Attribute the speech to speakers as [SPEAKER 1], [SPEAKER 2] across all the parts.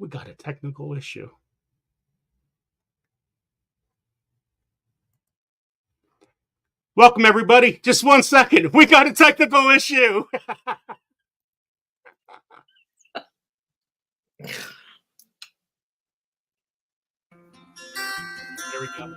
[SPEAKER 1] We got a technical issue. Welcome, everybody. Just 1 second. We got a technical issue. There we go.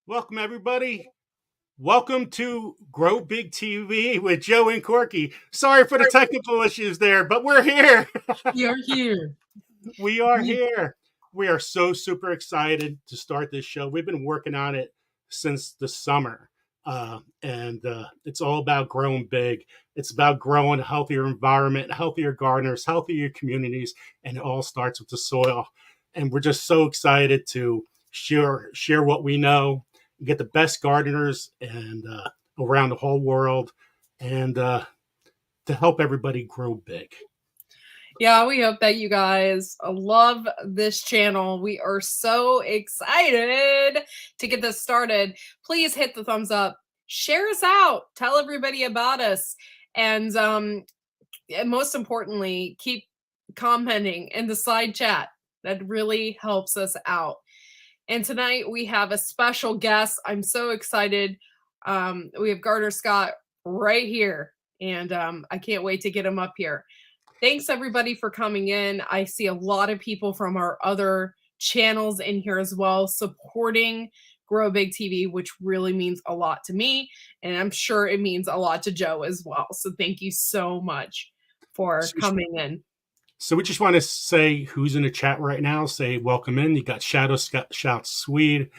[SPEAKER 1] Welcome, everybody. Welcome to Grow Big TV with Joe and Corky. Sorry for the technical issues there, but we're here.
[SPEAKER 2] We are here.
[SPEAKER 1] We are here. We are so super excited to start this show. We've been working on it since the summer. And it's all about growing big. It's about growing a healthier environment, healthier gardeners, healthier communities, and it all starts with the soil. And we're just so excited to share what we know, get the best gardeners and around the whole world, and to help everybody grow big.
[SPEAKER 2] Yeah, we hope that you guys love this channel. We are so excited to get this started. Please hit the thumbs up, share us out, tell everybody about us, and most importantly, keep commenting in the side chat. That really helps us out. And tonight we have a special guest. I'm so excited. We have Gardener Scott right here, and I can't wait to get him up here. Thanks everybody for coming in. I see a lot of people from our other channels in here as well supporting Grow Big TV, which really means a lot to me, and I'm sure it means a lot to Joe as well. So thank you so much for coming in.
[SPEAKER 1] So we just want to say who's in the chat right now. Say welcome in. You got Shadow Shout Swede,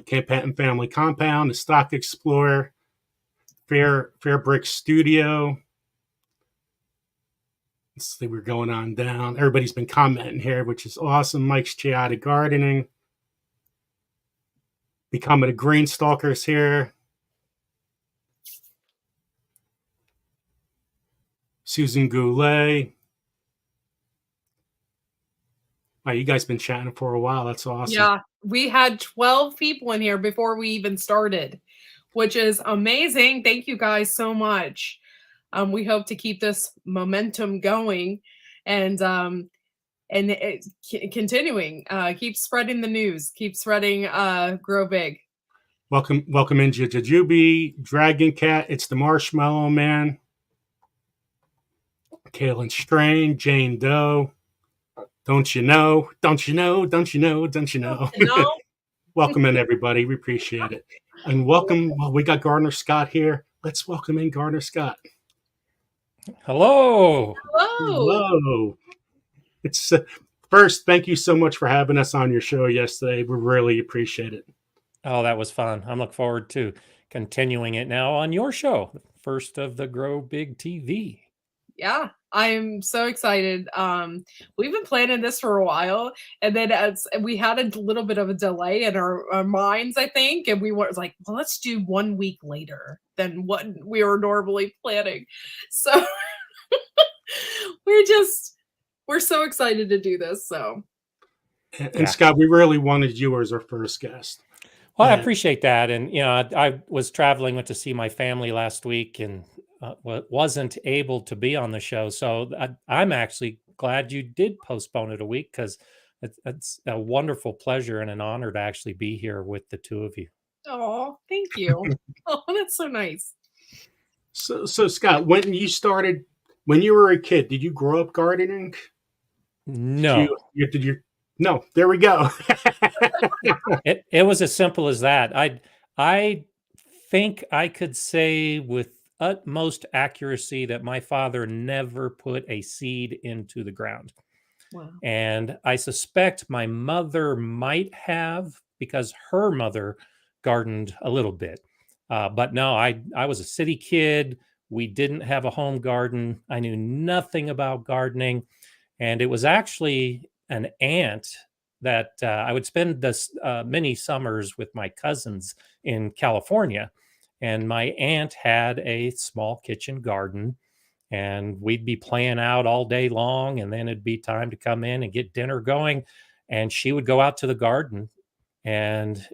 [SPEAKER 1] Camp Panton Family Compound, the Stock Explorer, Fair Brick Studio. Let's see, we're going on down. Everybody's been commenting here, which is awesome. Mike's Chaotic Gardening. Becoming a Green Stalkers here. Susan Goulet. Wow, you guys been chatting for a while. That's awesome.
[SPEAKER 2] Yeah, we had 12 people in here before we even started, which is amazing. Thank you guys so much. We hope to keep this momentum going and continuing. Keep spreading the news. Keep spreading Grow Big.
[SPEAKER 1] Welcome in Jujubi, Dragon Cat. It's the Marshmallow Man. Kaylin Strain, Jane Doe. Don't you know? Don't you know? Don't you know? Don't you know?
[SPEAKER 2] No.
[SPEAKER 1] Welcome in, everybody. We appreciate it. And welcome. Well, we got Gardener Scott here. Let's welcome in Gardener Scott.
[SPEAKER 3] Hello.
[SPEAKER 1] Hello. It's first, thank you so much for having us on your show yesterday. We really appreciate it.
[SPEAKER 3] Oh, that was fun. I'm looking forward to continuing it now on your show, first of the Grow Big TV.
[SPEAKER 2] Yeah, I'm so excited. We've been planning this for a while, and then as we had a little bit of a delay in our minds, I think, and we were like, well, let's do 1 week later than what we were normally planning. So we're so excited to do this. So,
[SPEAKER 1] and Scott, we really wanted you as our first guest.
[SPEAKER 3] Well, I appreciate that. And, you know, I was traveling, went to see my family last week and wasn't able to be on the show. So I'm actually glad you did postpone it a week, because it's a wonderful pleasure and an honor to actually be here with the two of you.
[SPEAKER 2] Oh, thank you. Oh, that's so nice.
[SPEAKER 1] So Scott, when you were a kid, did you grow up gardening?
[SPEAKER 3] No.
[SPEAKER 1] Did you? No, there we go.
[SPEAKER 3] It was as simple as that. I think I could say with utmost accuracy that my father never put a seed into the ground.
[SPEAKER 2] Wow.
[SPEAKER 3] And I suspect my mother might have, because her mother gardened a little bit. But no, I was a city kid. We didn't have a home garden. I knew nothing about gardening. And it was actually an aunt that I would spend this many summers with my cousins in California. And my aunt had a small kitchen garden. and we'd be playing out all day long, and then it'd be time to come in and get dinner going, and she would go out to the garden and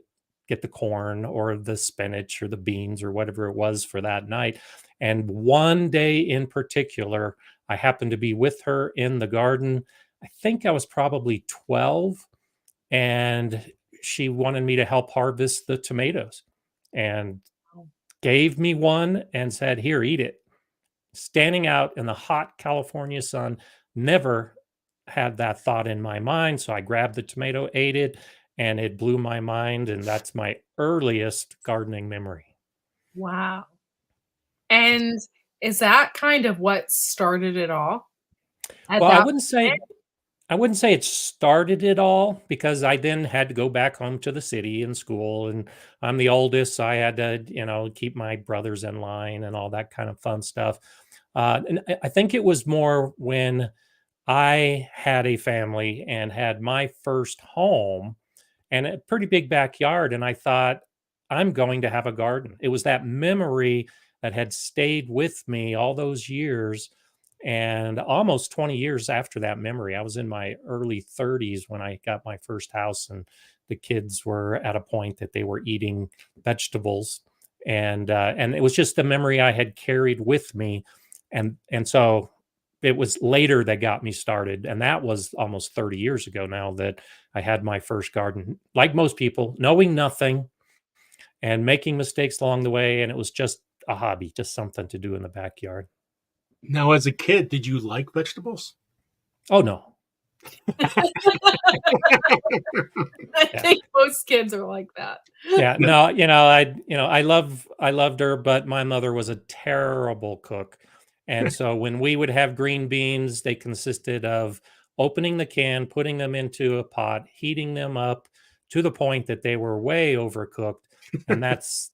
[SPEAKER 3] get the corn or the spinach or the beans or whatever it was for that night. And one day in particular, I happened to be with her in the garden. I think I was probably 12, and she wanted me to help harvest the tomatoes and gave me one and said, "Here, eat it." Standing out in the hot California sun, never had that thought in my mind. So I grabbed the tomato, ate it, and it blew my mind. And that's my earliest gardening memory.
[SPEAKER 2] Wow. And is that kind of what started it all? At
[SPEAKER 3] Well, I
[SPEAKER 2] that
[SPEAKER 3] wouldn't say
[SPEAKER 2] point?
[SPEAKER 3] I wouldn't say it started it all, because I then had to go back home to the city and school, and I'm the oldest, so I had to, keep my brothers in line and all that kind of fun stuff. And I think it was more when I had a family and had my first home and a pretty big backyard, and I thought, I'm going to have a garden. It was that memory that had stayed with me all those years, and almost 20 years after that memory. I was in my early 30s when I got my first house, and the kids were at a point that they were eating vegetables, and it was just a memory I had carried with me, and so it was later that got me started, and that was almost 30 years ago now that I had my first garden. Like most people, knowing nothing and making mistakes along the way, and it was just a hobby, just something to do in the backyard.
[SPEAKER 1] Now, as a kid, did you like vegetables?
[SPEAKER 3] Oh no.
[SPEAKER 2] I
[SPEAKER 3] Yeah.
[SPEAKER 2] think most kids are like that.
[SPEAKER 3] Yeah, no, I loved her, but my mother was a terrible cook. And so when we would have green beans, they consisted of opening the can, putting them into a pot, heating them up to the point that they were way overcooked, and that's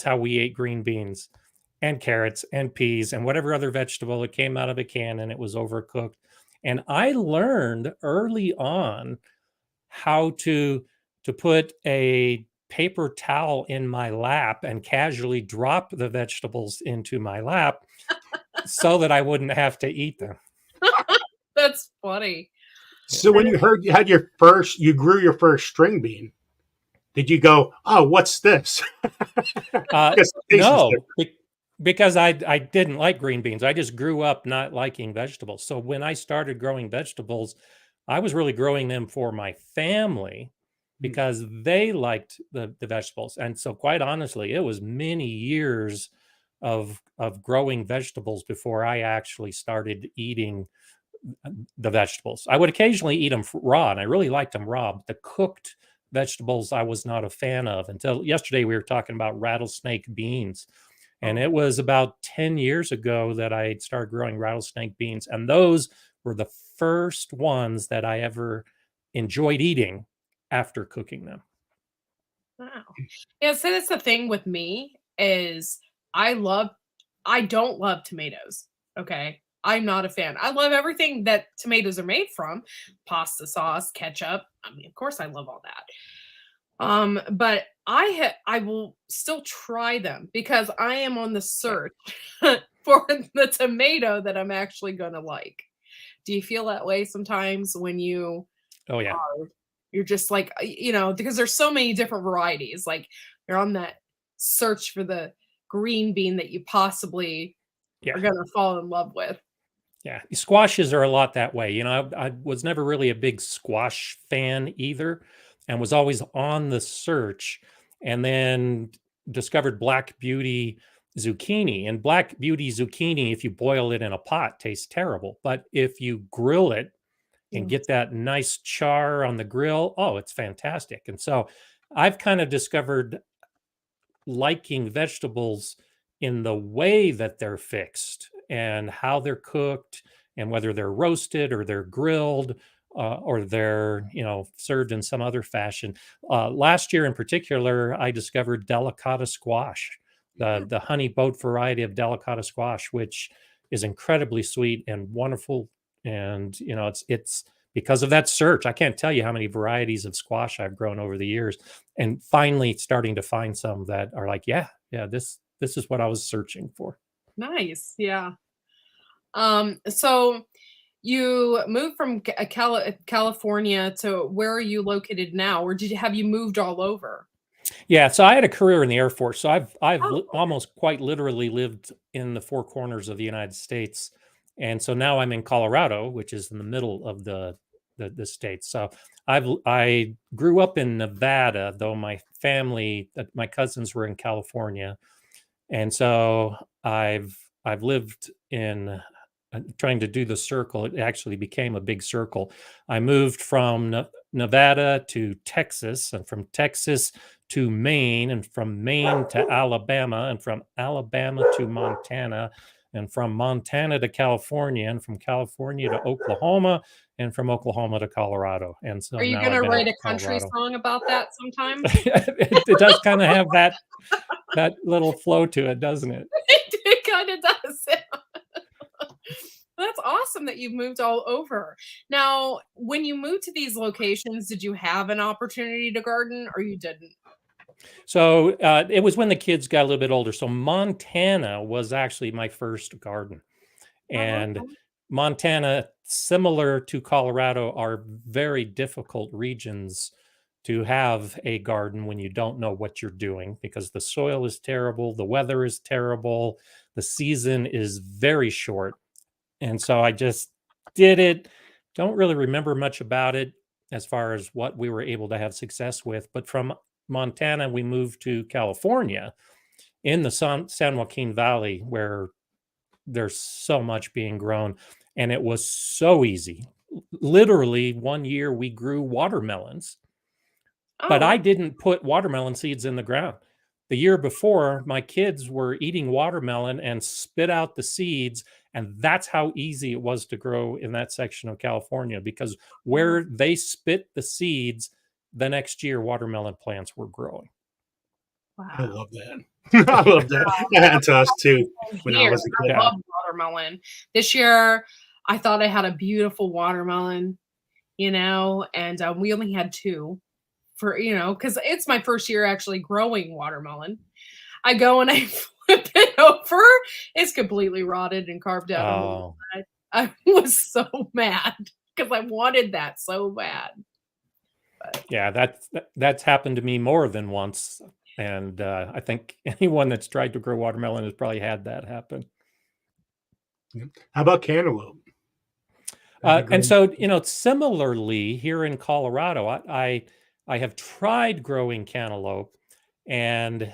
[SPEAKER 3] how we ate green beans and carrots and peas and whatever other vegetable that came out of a can and it was overcooked. And I learned early on how to put a paper towel in my lap and casually drop the vegetables into my lap so that I wouldn't have to eat them.
[SPEAKER 2] That's funny.
[SPEAKER 1] So when you heard you grew your first string bean, did you go, "Oh, what's this?" Because the taste is
[SPEAKER 3] No,
[SPEAKER 1] different.
[SPEAKER 3] because I didn't like green beans. I just grew up not liking vegetables. So when I started growing vegetables, I was really growing them for my family because they liked the vegetables. And so quite honestly, it was many years of growing vegetables before I actually started eating the vegetables. I would occasionally eat them raw, and I really liked them raw. But the cooked vegetables I was not a fan of until yesterday. We were talking about rattlesnake beans, and it was about 10 years ago that I started growing rattlesnake beans, and those were the first ones that I ever enjoyed eating after cooking them.
[SPEAKER 2] Wow. Yeah, so that's the thing with me is I love I don't love tomatoes. Okay. I'm not a fan. I love everything that tomatoes are made from. Pasta sauce, ketchup. I mean, of course I love all that. But I will still try them because I am on the
[SPEAKER 3] Yeah.
[SPEAKER 2] search for the tomato that I'm actually gonna like. Do you feel that way sometimes when
[SPEAKER 3] Oh yeah.
[SPEAKER 2] you're just like, because there's so many different varieties. Like you're on that search for the green bean that you possibly
[SPEAKER 3] Yeah.
[SPEAKER 2] are gonna fall in love with.
[SPEAKER 3] Yeah, squashes are a lot that way. I was never really a big squash fan either, and was always on the search, and then discovered Black Beauty zucchini. And Black Beauty zucchini, if you boil it in a pot, tastes terrible. But if you grill it and
[SPEAKER 2] Yeah.
[SPEAKER 3] get that nice char on the grill, oh, it's fantastic. And so I've kind of discovered liking vegetables in the way that they're fixed and how they're cooked and whether they're roasted or they're grilled or they're served in some other fashion. Last year in particular, I discovered delicata squash, the honey boat variety of delicata squash, which is incredibly sweet and wonderful. And it's because of that search. I can't tell you how many varieties of squash I've grown over the years, and finally starting to find some that are like, yeah, this is what I was searching for.
[SPEAKER 2] Nice. Yeah. So you moved from California to where are you located now, or have you moved all over?
[SPEAKER 3] Yeah, so I had a career in the Air Force. So
[SPEAKER 2] Oh,
[SPEAKER 3] almost quite literally lived in the four corners of the United States, and so now I'm in Colorado, which is in the middle of the state. So I grew up in Nevada, though my family, my cousins were in California, and so I've lived in trying to do the circle. It actually became a big circle. I moved from Nevada to Texas, and from Texas to Maine, and from Maine to Alabama, and from Alabama to Montana, and from Montana to California, and from California to Oklahoma, and from Oklahoma to Colorado. And so
[SPEAKER 2] are you
[SPEAKER 3] now I've
[SPEAKER 2] gonna
[SPEAKER 3] been in
[SPEAKER 2] write a country
[SPEAKER 3] Colorado.
[SPEAKER 2] song about that sometime?
[SPEAKER 3] It does kind of have that little flow to it, doesn't it?
[SPEAKER 2] It kind of does. That's awesome that you've moved all over. Now, when you moved to these locations, did you have an opportunity to garden or you didn't?
[SPEAKER 3] So it was when the kids got a little bit older. So Montana was actually my first garden.
[SPEAKER 2] Oh,
[SPEAKER 3] And
[SPEAKER 2] okay.
[SPEAKER 3] Montana, similar to Colorado, are very difficult regions to have a garden when you don't know what you're doing because the soil is terrible, the weather is terrible, the season is very short. And so I just did it. Don't really remember much about it as far as what we were able to have success with. But from Montana, we moved to California in the San Joaquin Valley where there's so much being grown. And it was so easy. Literally, one year we grew watermelons, but
[SPEAKER 2] Oh,
[SPEAKER 3] I didn't put watermelon seeds in the ground. The year before, my kids were eating watermelon and spit out the seeds. And that's how easy it was to grow in that section of California because
[SPEAKER 2] wow.
[SPEAKER 3] where they spit the seeds, the next year watermelon plants were growing.
[SPEAKER 1] I
[SPEAKER 2] Wow.
[SPEAKER 1] love that. I love that. That happened to us too when I
[SPEAKER 2] Here,
[SPEAKER 1] was a
[SPEAKER 2] I
[SPEAKER 1] kid.
[SPEAKER 3] Yeah.
[SPEAKER 2] love watermelon. This year, I thought I had a beautiful watermelon, and we only had two because it's my first year actually growing watermelon. I go and I flip it over. It's completely rotted and carved out on the
[SPEAKER 3] Oh,
[SPEAKER 2] inside. I was so mad because I wanted that so bad.
[SPEAKER 3] yeah. That's happened to me more than once. And I think anyone that's tried to grow watermelon has probably had that happen.
[SPEAKER 1] Yeah. How about cantaloupe? Have you
[SPEAKER 3] And
[SPEAKER 1] grown?
[SPEAKER 3] so, similarly here in Colorado, I have tried growing cantaloupe, and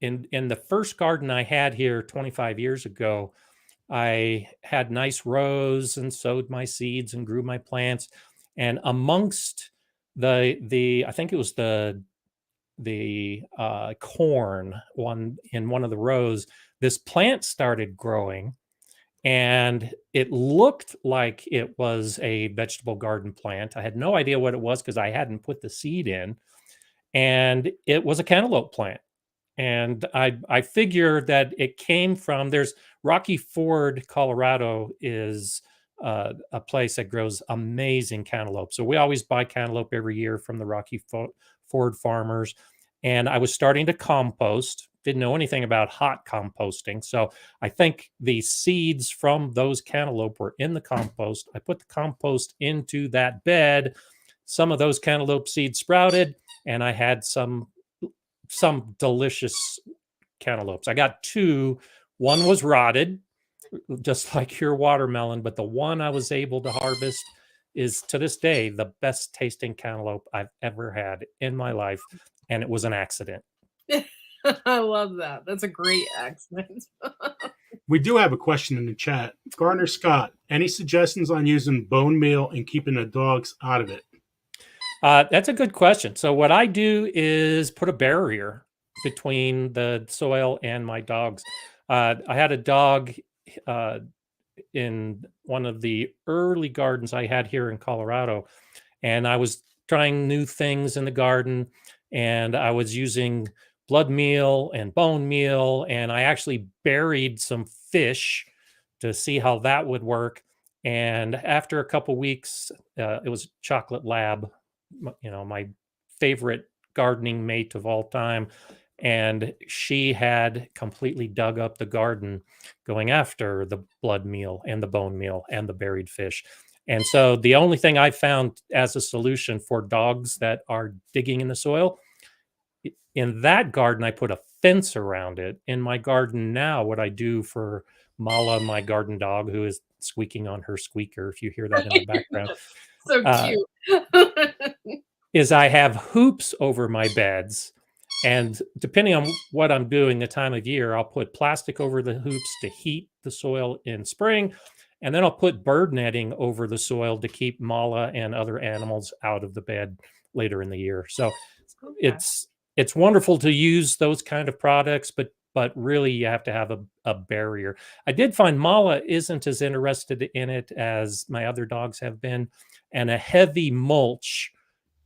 [SPEAKER 3] in the first garden I had here 25 years ago, I had nice rows and sowed my seeds and grew my plants. And amongst the I think it was the corn one in one of the rows, this plant started growing and it looked like it was a vegetable garden plant. I had no idea what it was because I hadn't put the seed in, and it was a cantaloupe plant. And I figure that it came from there's Rocky Ford, Colorado is a place that grows amazing cantaloupe. So we always buy cantaloupe every year from the Ford farmers. And I was starting to compost, didn't know anything about hot composting. So I think the seeds from those cantaloupe were in the compost. I put the compost into that bed. Some of those cantaloupe seeds sprouted, and I had some delicious cantaloupes. I got two. One was rotted, just like your watermelon, but the one I was able to harvest is to this day the best tasting cantaloupe I've ever had in my life. And it was an accident.
[SPEAKER 2] I love that. That's a great accent.
[SPEAKER 1] We do have a question in the chat. Garner Scott, any suggestions on using bone meal and keeping the dogs out of it?
[SPEAKER 3] That's a good question. So, what I do is put a barrier between the soil and my dogs. I had a dog uh, in one of the early gardens I had here in Colorado, and I was trying new things in the garden, and I was using blood meal and bone meal, and I actually buried some fish to see how that would work. And after a couple weeks, it was chocolate lab, my favorite gardening mate of all time. and she had completely dug up the garden going after the blood meal and the bone meal and the buried fish. And so the only thing I found as a solution for dogs that are digging in the soil, in that garden, I put a fence around it. In my garden now, what I do for Mala, my garden dog, who is squeaking on her squeaker, if you hear that in the background,
[SPEAKER 2] So
[SPEAKER 3] uh,
[SPEAKER 2] cute.
[SPEAKER 3] is I have hoops over my beds. And depending on what I'm doing, the time of year, I'll put plastic over the hoops to heat the soil in spring. And then I'll put bird netting over the soil to keep Mala and other animals out of the bed later in the year. So
[SPEAKER 2] Okay.
[SPEAKER 3] it's wonderful to use those kind of products, but really you have to have a barrier. I did find Mala isn't as interested in it as my other dogs have been, and a heavy mulch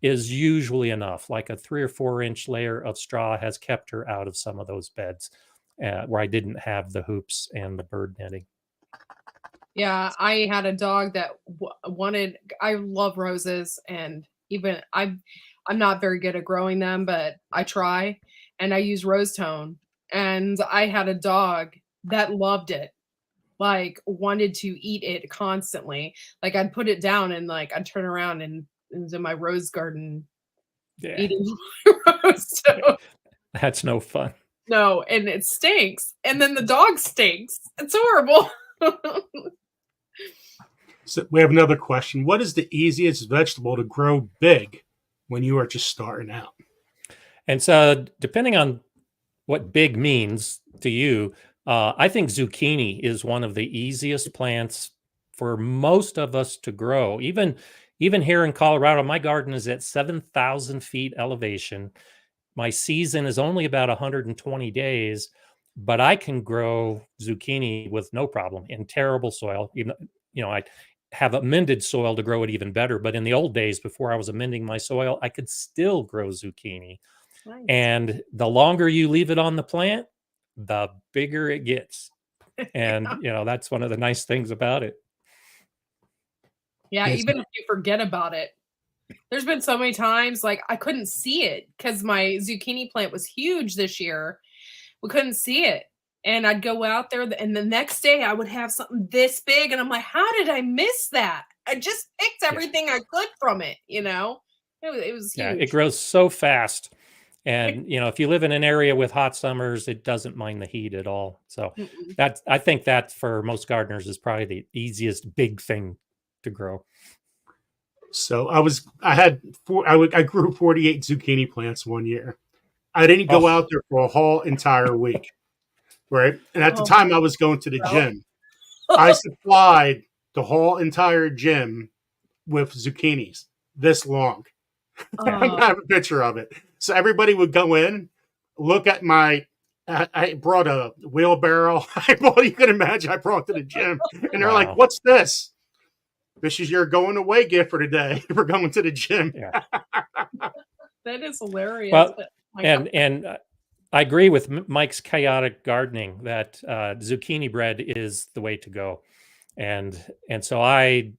[SPEAKER 3] is usually enough. Like a 3 or 4 inch layer of straw has kept her out of some of those beds where I didn't have the hoops and the bird netting.
[SPEAKER 2] Yeah, I had a dog that wanted. I love roses, and even I'm not very good at growing them, but I try, and I use rose tone. And I had a dog that loved it, like wanted to eat it constantly. Like I'd put it down, and like I'd turn around and it was in my rose garden
[SPEAKER 3] Yeah,
[SPEAKER 2] eating rose tone.
[SPEAKER 3] that's no fun.
[SPEAKER 2] No, and it stinks, and then the dog stinks. It's horrible.
[SPEAKER 1] So we have another question. What is the easiest vegetable to grow big when you are just starting out?
[SPEAKER 3] And so, depending on what big means to you, I think zucchini is one of the easiest plants for most of us to grow. Even here in Colorado, my garden is at 7,000 feet elevation. My season is only about 120 days, but I can grow zucchini with no problem in terrible soil. Even, I have amended soil to grow it even better. But in the old days, before I was amending my soil, I could still grow zucchini.
[SPEAKER 2] Nice.
[SPEAKER 3] And the longer you leave it on the plant, the bigger it gets. And, that's one of the nice things about it.
[SPEAKER 2] Yeah,
[SPEAKER 1] Yes.
[SPEAKER 2] even if you forget about it. There's been so many times like I couldn't see it because my zucchini plant was huge this year. We couldn't see it. And I'd go out there and the next day I would have something this big and I'm like, how did I miss that? I just picked
[SPEAKER 3] Yeah.
[SPEAKER 2] everything I could from it, It was
[SPEAKER 3] Yeah,
[SPEAKER 2] huge.
[SPEAKER 3] it grows so fast. And, if you live in an area with hot summers, it doesn't mind the heat at all. So
[SPEAKER 2] Mm-mm.
[SPEAKER 3] I think that for most gardeners is probably the easiest big thing to grow.
[SPEAKER 1] So I grew 48 zucchini plants one year. I didn't go
[SPEAKER 3] Oh.
[SPEAKER 1] out there for a whole entire week, right? And at the
[SPEAKER 2] Oh.
[SPEAKER 1] time I was going to the
[SPEAKER 2] Well.
[SPEAKER 1] gym. I supplied the whole entire gym with zucchinis this long. I have a picture of it. So everybody would go in, look at I brought a wheelbarrow. You can imagine I brought to the gym. And they're
[SPEAKER 3] Wow.
[SPEAKER 1] like, what's this? This is your going away gift for today. We're going to the gym.
[SPEAKER 3] Yeah.
[SPEAKER 2] That is hilarious.
[SPEAKER 3] Well,
[SPEAKER 2] but my God.
[SPEAKER 3] and I agree with Mike's chaotic gardening that zucchini bread is the way to go. And so I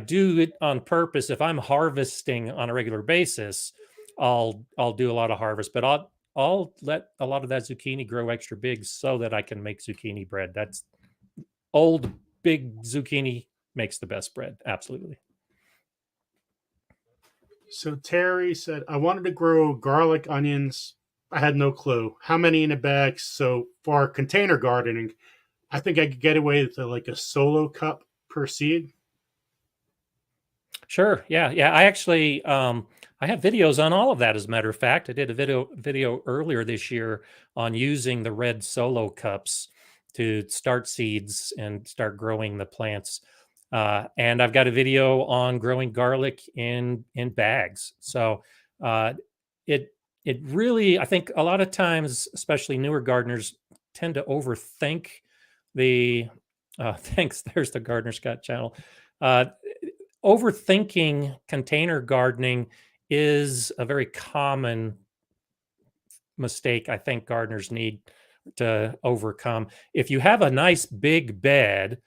[SPEAKER 3] do it on purpose. If I'm harvesting on a regular basis, I'll do a lot of harvest, but I'll let a lot of that zucchini grow extra big so that I can make zucchini bread. That's old big zucchini makes the best bread. Absolutely.
[SPEAKER 1] So Terry said, I wanted to grow garlic, onions. I had no clue. How many in a bag? So for container gardening, I think I could get away with like a solo cup per seed.
[SPEAKER 3] Sure. Yeah. Yeah. I actually, I have videos on all of that. As a matter of fact, I did a video earlier this year on using the red solo cups to start seeds and start growing the plants. And I've got a video on growing garlic in bags. So it really, I think a lot of times, especially newer gardeners, tend to overthink the. Thanks. There's the Gardener Scott channel. Overthinking container gardening is a very common mistake I think gardeners need to overcome. If you have a nice big bed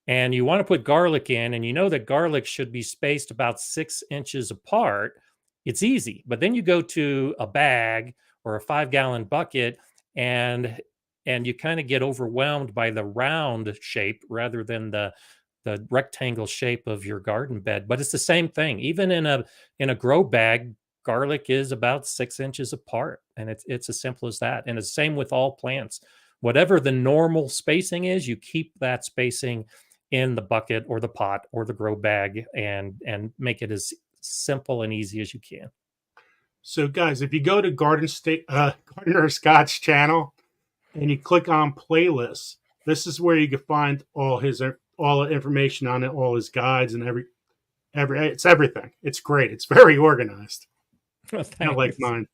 [SPEAKER 3] and you want to put garlic in, and you know that garlic should be spaced about 6 inches apart, it's easy. But then you go to a bag or a 5-gallon bucket, and you kind of get overwhelmed by the round shape rather than the rectangle shape of your garden bed. But it's the same thing. Even in a grow bag, garlic is about 6 inches apart, and it's as simple as that. And it's the same with all plants. Whatever the normal spacing is, you keep that spacing in the bucket or the pot or the grow bag, and make it as simple and easy as you can.
[SPEAKER 1] So, guys, if you go to Gardener Scott's channel and you click on playlists, this is where you can find all the information on it, all his guides, and it's everything. It's great. It's very organized.
[SPEAKER 3] Well,
[SPEAKER 1] Not like mine.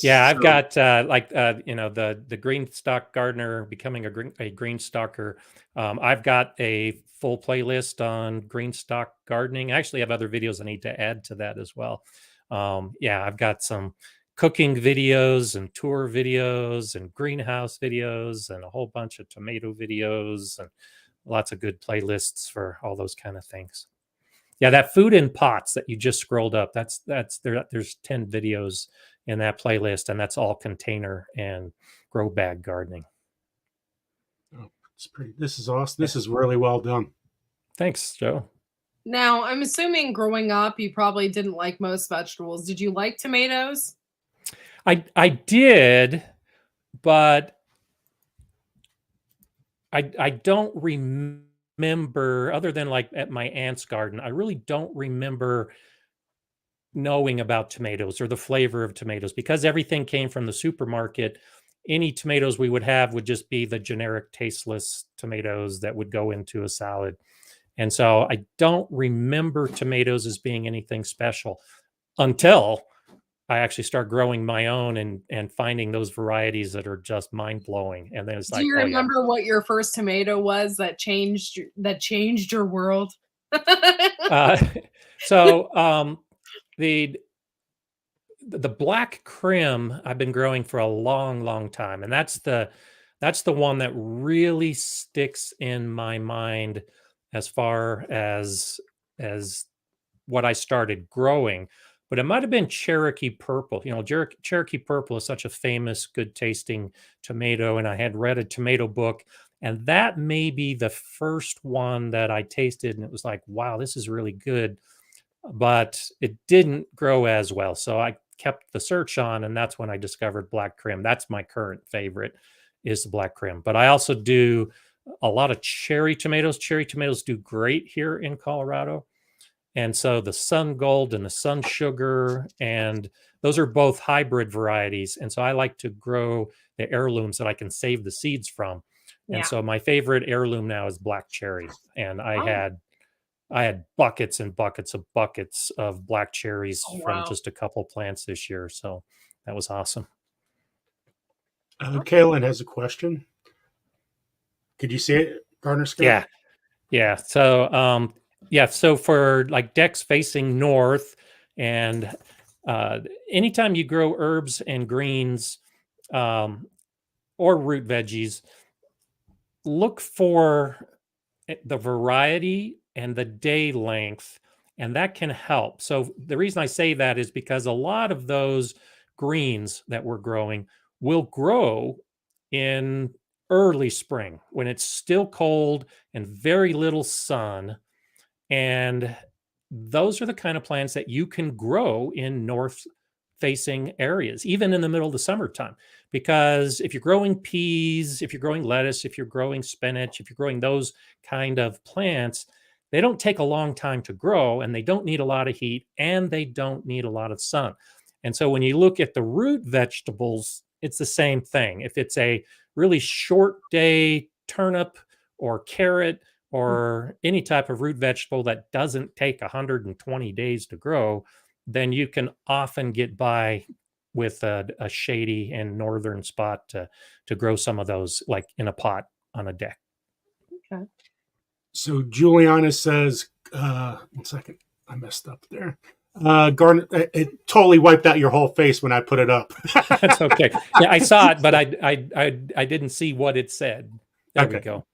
[SPEAKER 3] Yeah, I've got the green stalk gardener becoming a green stalker. I've got a full playlist on green stalk gardening. I actually have other videos I need to add to that as well. I've got some cooking videos and tour videos and greenhouse videos and a whole bunch of tomato videos and lots of good playlists for all those kind of things. Yeah, that food in pots that you just scrolled up, there's 10 videos in that playlist, and that's all container and grow bag gardening.
[SPEAKER 1] Oh, this is awesome. This is really well done.
[SPEAKER 3] Thanks, Joe.
[SPEAKER 2] Now, I'm assuming growing up, you probably didn't like most vegetables. Did you like tomatoes?
[SPEAKER 3] I did, but I don't remember, other than like at my aunt's garden, I really don't remember knowing about tomatoes or the flavor of tomatoes, because everything came from the supermarket. Any tomatoes we would have would just be the generic tasteless tomatoes that would go into a salad. And so I don't remember tomatoes as being anything special until I actually start growing my own and finding those varieties that are just mind blowing. And then it's like,
[SPEAKER 2] do you remember what your first tomato was that changed your world?
[SPEAKER 3] The black Krim I've been growing for a long time, and that's the one that really sticks in my mind as far as what I started growing. But it might have been Cherokee Purple. Cherokee Purple is such a famous, good tasting tomato, and I had read a tomato book, and that may be the first one that I tasted, and it was like, wow, this is really good. But it didn't grow as well. So I kept the search on, and that's when I discovered black Krim. That's my current favorite, is the black Krim. But I also do a lot of cherry tomatoes. Cherry tomatoes do great here in Colorado. And so the Sun Gold and the Sun Sugar, and those are both hybrid varieties. And so I like to grow the heirlooms that I can save the seeds from.
[SPEAKER 2] Yeah.
[SPEAKER 3] And so my favorite heirloom now is black cherry. And I had buckets and buckets of black cherries from just a couple plants this year. So that was awesome.
[SPEAKER 1] Kaylin has a question. Could you see it, Gardener Scott?
[SPEAKER 3] Yeah. So for like decks facing north, and anytime you grow herbs and greens or root veggies, look for the variety and the day length, and that can help. So the reason I say that is because a lot of those greens that we're growing will grow in early spring when it's still cold and very little sun. And those are the kind of plants that you can grow in north facing areas, even in the middle of the summertime. Because if you're growing peas, if you're growing lettuce, if you're growing spinach, if you're growing those kind of plants, they don't take a long time to grow, and they don't need a lot of heat, and they don't need a lot of sun. And so when you look at the root vegetables, it's the same thing. If it's a really short day turnip or carrot or any type of root vegetable that doesn't take 120 days to grow, then you can often get by with a shady and northern spot to grow some of those, like in a pot on a deck.
[SPEAKER 2] Okay.
[SPEAKER 1] So Juliana says, 1 second, I messed up there. Garden, it totally wiped out your whole face when I put it up.
[SPEAKER 3] That's okay. Yeah, I saw it, but I didn't see what it said. There we go.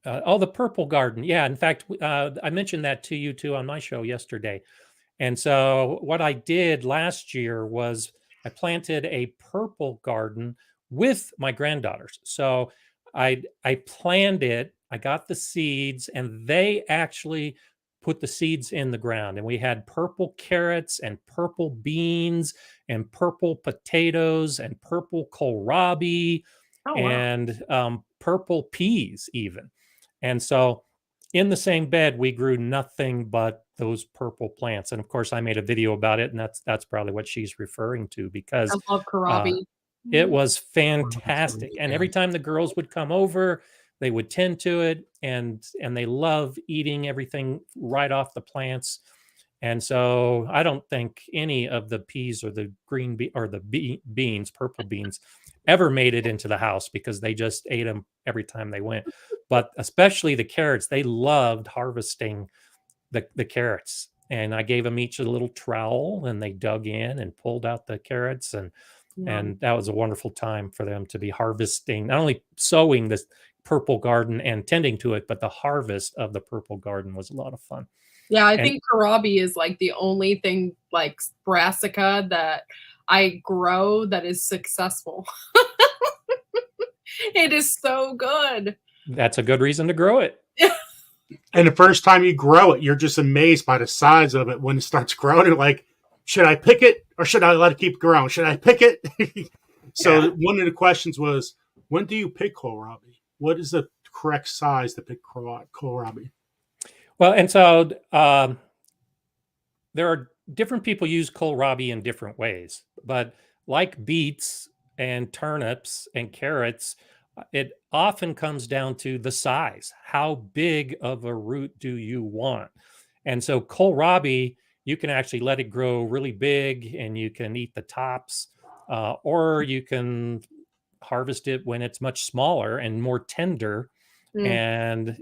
[SPEAKER 3] The purple garden. Yeah, in fact, I mentioned that to you too on my show yesterday. And so what I did last year was I planted a purple garden with my granddaughters. So I planned it, I got the seeds, and they actually put the seeds in the ground. And we had purple carrots and purple beans and purple potatoes and purple kohlrabi
[SPEAKER 2] Oh wow.
[SPEAKER 3] and purple peas even. And so in the same bed we grew nothing but those purple plants. And of course I made a video about it, and that's probably what she's referring to,
[SPEAKER 2] I
[SPEAKER 3] because
[SPEAKER 2] love
[SPEAKER 3] uh,
[SPEAKER 2] kohlrabi.
[SPEAKER 3] it
[SPEAKER 2] Mm.
[SPEAKER 3] was
[SPEAKER 1] That's really
[SPEAKER 3] fantastic. And every
[SPEAKER 1] good.
[SPEAKER 3] time the girls would come over, they would tend to it, and they love eating everything right off the plants. And so I don't think any of the peas or the or the beans, purple beans, ever made it into the house because they just ate them every time they went. But especially the carrots, they loved harvesting the carrots. And I gave them each a little trowel, and they dug in and pulled out the carrots,
[SPEAKER 2] Yum.
[SPEAKER 3] and that was a wonderful time for them to be harvesting, not only sowing this purple garden and tending to it, but the harvest of the purple garden was a lot of fun.
[SPEAKER 2] Yeah, I
[SPEAKER 3] And
[SPEAKER 2] think kohlrabi is like the only thing like brassica that I grow that is successful. It is so good.
[SPEAKER 3] that's a good reason to grow it.
[SPEAKER 1] And the first time you grow it, you're just amazed by the size of it when it starts growing. You're like, should I pick it or should I let it keep growing? Should I pick it? So
[SPEAKER 3] Yeah.
[SPEAKER 1] one of the questions was, when do you pick kohlrabi? What is the correct size to pick kohlrabi?
[SPEAKER 3] Well, and so there are different people use kohlrabi in different ways, but like beets and turnips and carrots, it often comes down to the size. How big of a root do you want? And so kohlrabi, you can actually let it grow really big and you can eat the tops, or you can harvest it when it's much smaller and more tender.
[SPEAKER 2] Mm,
[SPEAKER 3] And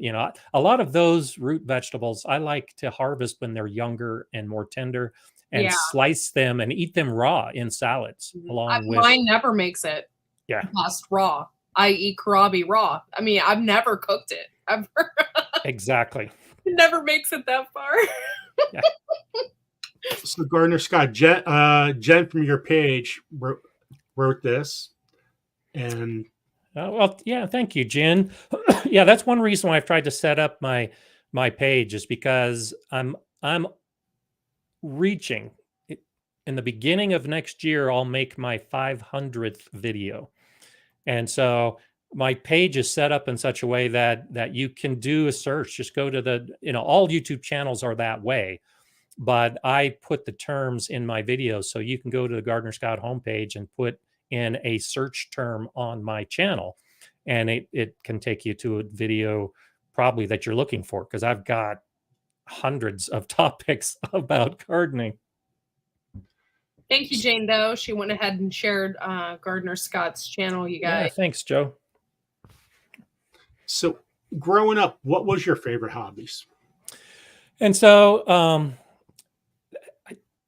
[SPEAKER 3] a lot of those root vegetables I like to harvest when they're younger and more tender, and
[SPEAKER 2] yeah.
[SPEAKER 3] slice them and eat them raw in salads along with.
[SPEAKER 2] Mine never makes it
[SPEAKER 3] Yeah,
[SPEAKER 2] past raw. I eat kohlrabi raw. I mean, I've never cooked it. Ever.
[SPEAKER 3] exactly.
[SPEAKER 2] It never makes it that far.
[SPEAKER 3] Yeah.
[SPEAKER 1] So Gardner Scott, Jen from your page wrote this, and
[SPEAKER 3] Well, yeah, thank you, Jen. Yeah, that's one reason why I've tried to set up my page, is because I'm reaching in the beginning of next year. I'll make my 500th video, and so my page is set up in such a way that you can do a search. Just go to all YouTube channels are that way, but I put the terms in my videos, so you can go to the Gardner Scott homepage and put in a search term on my channel, and it can take you to a video probably that you're looking for, because I've got hundreds of topics about gardening.
[SPEAKER 2] Thank you, Jane Doe. She went ahead and shared Gardner Scott's channel, you guys.
[SPEAKER 3] Yeah, thanks, Joe.
[SPEAKER 1] so growing up, what was your favorite hobbies?
[SPEAKER 3] And so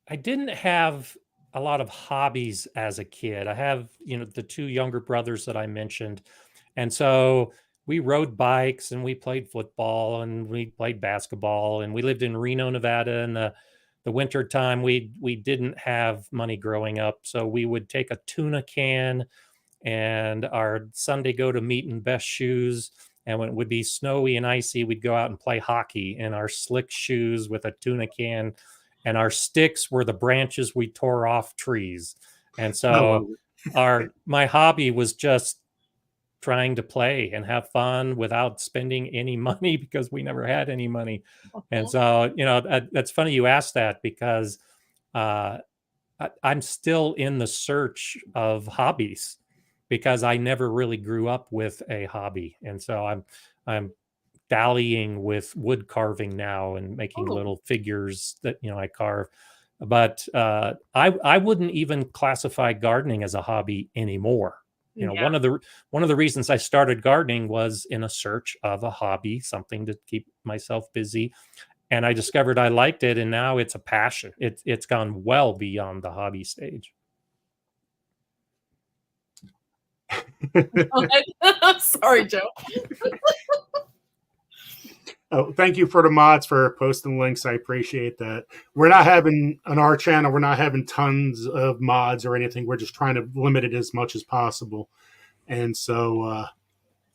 [SPEAKER 3] I didn't have a lot of hobbies as a kid. I have, the two younger brothers that I mentioned. And so we rode bikes and we played football and we played basketball, and we lived in Reno, Nevada. In the winter time, we didn't have money growing up. So we would take a tuna can and our Sunday go to meet and best shoes. And when it would be snowy and icy, we'd go out and play hockey in our slick shoes with a tuna can, and our sticks were the branches we tore off trees. And so my hobby was just trying to play and have fun without spending any money, because we never had any money. And so, that's funny you asked that, because I'm still in the search of hobbies, because I never really grew up with a hobby. And so I'm dallying with wood carving now and making little figures that I carve. But I wouldn't even classify gardening as a hobby anymore.
[SPEAKER 2] Yeah.
[SPEAKER 3] One of the reasons I started gardening was in a search of a hobby, something to keep myself busy, and I discovered I liked it, and now it's a passion. It's gone well beyond the hobby stage.
[SPEAKER 2] Sorry, Joe.
[SPEAKER 1] Oh, thank you for the mods for posting links. I appreciate that. We're not having on our channel, we're not having tons of mods or anything. We're just trying to limit it as much as possible. And so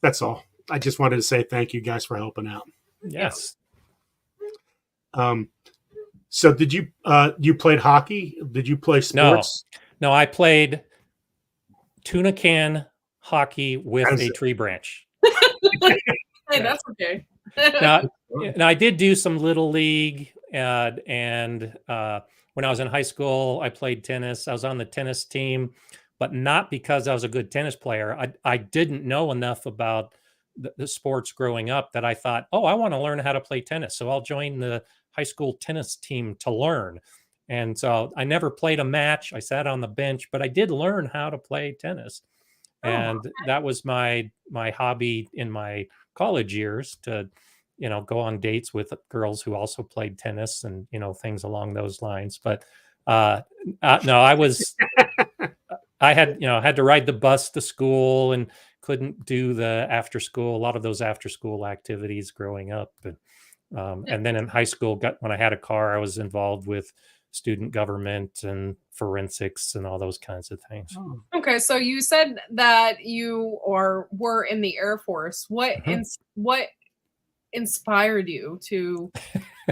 [SPEAKER 1] that's all. I just wanted to say thank you guys for helping out.
[SPEAKER 3] Yes.
[SPEAKER 1] So did you played hockey? Did you play sports?
[SPEAKER 3] No, I played tuna can hockey with
[SPEAKER 1] That's
[SPEAKER 3] a
[SPEAKER 1] it.
[SPEAKER 3] tree branch.
[SPEAKER 2] Hey, that's okay.
[SPEAKER 3] Now, I did do some little league, and when I was in high school, I played tennis. I was on the tennis team, but not because I was a good tennis player. I didn't know enough about the sports growing up that I thought, oh, I want to learn how to play tennis, so I'll join the high school tennis team to learn. And so I never played a match. I sat on the bench, but I did learn how to play tennis, and that was my hobby in my college years, to go on dates with girls who also played tennis and things along those lines. But no, I had to ride the bus to school and couldn't do the after school, a lot of those after school activities growing up. And then in high school, when I had a car, I was involved with student government and forensics and all those kinds of things.
[SPEAKER 1] Oh.
[SPEAKER 2] Okay, so you said that you were in the Air Force. What what inspired you to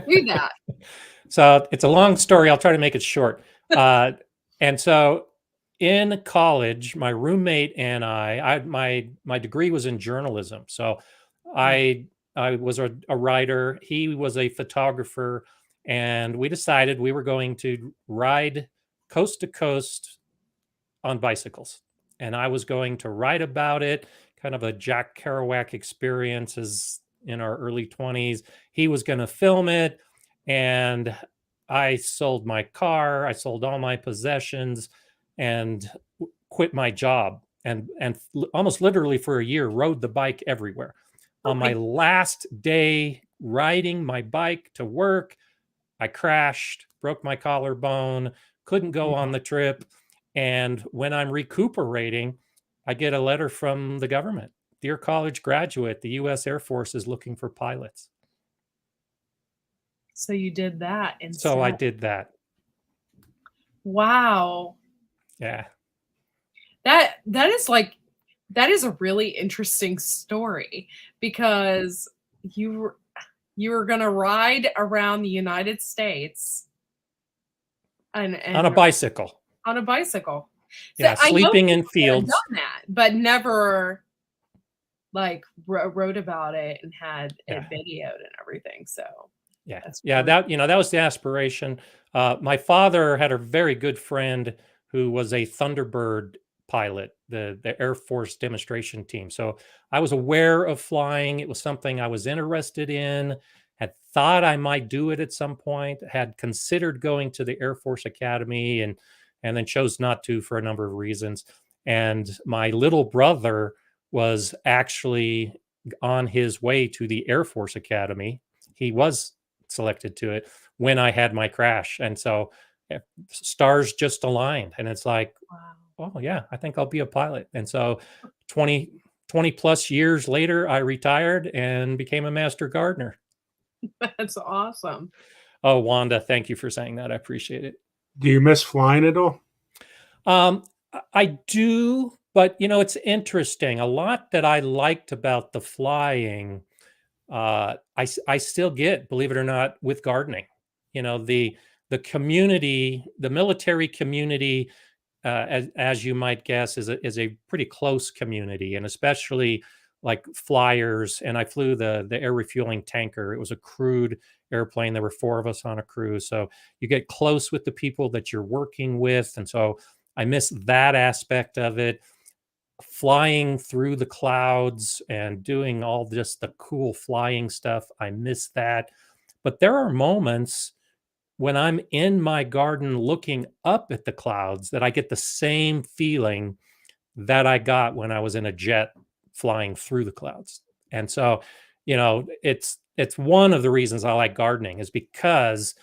[SPEAKER 2] do that?
[SPEAKER 3] So it's a long story. I'll try to make it short. And so in college, my roommate and my degree was in journalism. So I was a writer. He was a photographer, and we decided we were going to ride coast to coast on bicycles. And I was going to write about it, kind of a Jack Kerouac experience as in our early 20s. He was going to film it, and I sold my car, I sold all my possessions, and quit my job, and almost literally for a year rode the bike everywhere. On my last day riding my bike to work, I crashed, broke my collarbone, couldn't go on the trip. And when I'm recuperating, I get a letter from the government. Dear college graduate, the U.S. Air Force is looking for pilots.
[SPEAKER 2] So you did that instead.
[SPEAKER 3] So I did that.
[SPEAKER 2] Wow.
[SPEAKER 3] Yeah.
[SPEAKER 2] That is a really interesting story, because you were going to ride around the United States and
[SPEAKER 3] on a bicycle.
[SPEAKER 2] On a bicycle.
[SPEAKER 3] Yeah,
[SPEAKER 2] So
[SPEAKER 3] sleeping in fields.
[SPEAKER 2] Done that, but never wrote about it and had it videoed and everything. So
[SPEAKER 3] that was the aspiration. My father had a very good friend who was a Thunderbird pilot, the Air Force demonstration team. So I was aware of flying. It was something I was interested in, had thought I might do it at some point, had considered going to the Air Force Academy, and then chose not to for a number of reasons. And my little brother was actually on his way to the Air Force Academy. He was selected to it when I had my crash. And so stars just aligned. And it's like, wow. Oh yeah, I think I'll be a pilot. And so 20 plus years later, I retired and became a master gardener.
[SPEAKER 2] That's awesome.
[SPEAKER 3] Oh, Wanda, thank you for saying that. I appreciate it.
[SPEAKER 1] Do you miss flying at all?
[SPEAKER 3] I do, but it's interesting. A lot that I liked about the flying, I still get, believe it or not, with gardening. The community, the military community, as you might guess, is a pretty close community, and especially like flyers. And I flew the air refueling tanker. It was a crewed airplane. There were 4 of us on a crew, so you get close with the people that you're working with, and so I miss that aspect of it. Flying through the clouds and doing all just the cool flying stuff, I miss that. But there are moments when I'm in my garden looking up at the clouds that I get the same feeling that I got when I was in a jet flying through the clouds. And so, it's one of the reasons I like gardening, is because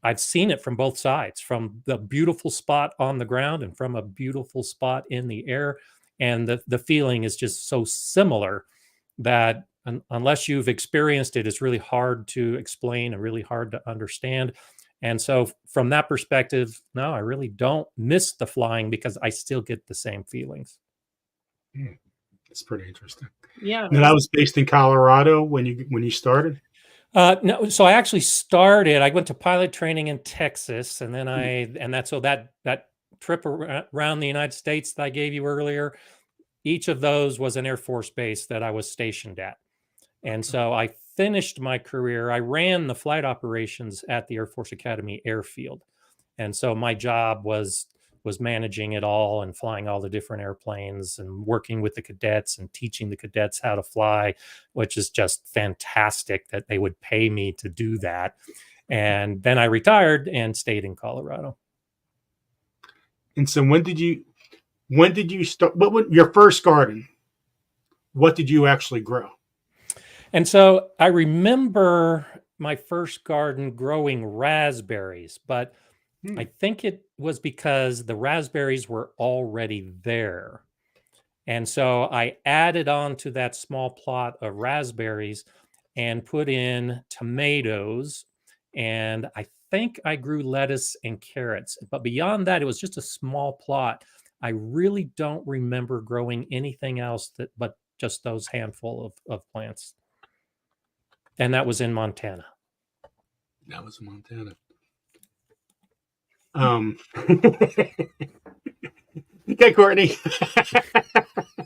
[SPEAKER 3] I've seen it from both sides, from the beautiful spot on the ground and from a beautiful spot in the air. And the feeling is just so similar that unless you've experienced it, it's really hard to explain and really hard to understand. And so from that perspective, no, I really don't miss the flying because I still get the same feelings.
[SPEAKER 1] It's pretty interesting.
[SPEAKER 2] Yeah.
[SPEAKER 1] And I was based in Colorado when you started.
[SPEAKER 3] No, so I actually started. I went to pilot training in Texas, and then that trip around the United States that I gave you earlier, each of those was an Air Force base that I was stationed at. And so I finished my career. I ran the flight operations at the Air Force Academy Airfield. And so my job was managing it all and flying all the different airplanes and working with the cadets and teaching the cadets how to fly, which is just fantastic that they would pay me to do that. And then I retired and stayed in Colorado.
[SPEAKER 1] And so when did you start? What your first garden? What did you actually grow?
[SPEAKER 3] And so I remember my first garden growing raspberries, but I think it was because the raspberries were already there. And so I added on to that small plot of raspberries and put in tomatoes. And I think I grew lettuce and carrots. But beyond that, it was just a small plot. I really don't remember growing anything else but just those handful of plants. And that was in Montana.
[SPEAKER 1] That was in Montana. Okay, Courtney.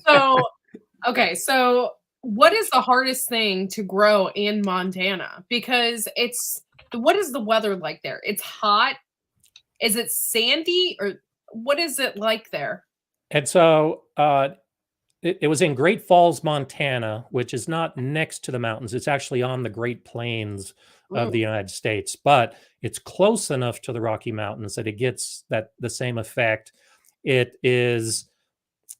[SPEAKER 2] So what is the hardest thing to grow in Montana? Because what is the weather like there? It's hot. Is it sandy, or what is it like there?
[SPEAKER 3] And so it was in Great Falls, Montana, which is not next to the mountains. It's actually on the Great Plains of the United States, but it's close enough to the Rocky Mountains that it gets the same effect. It is,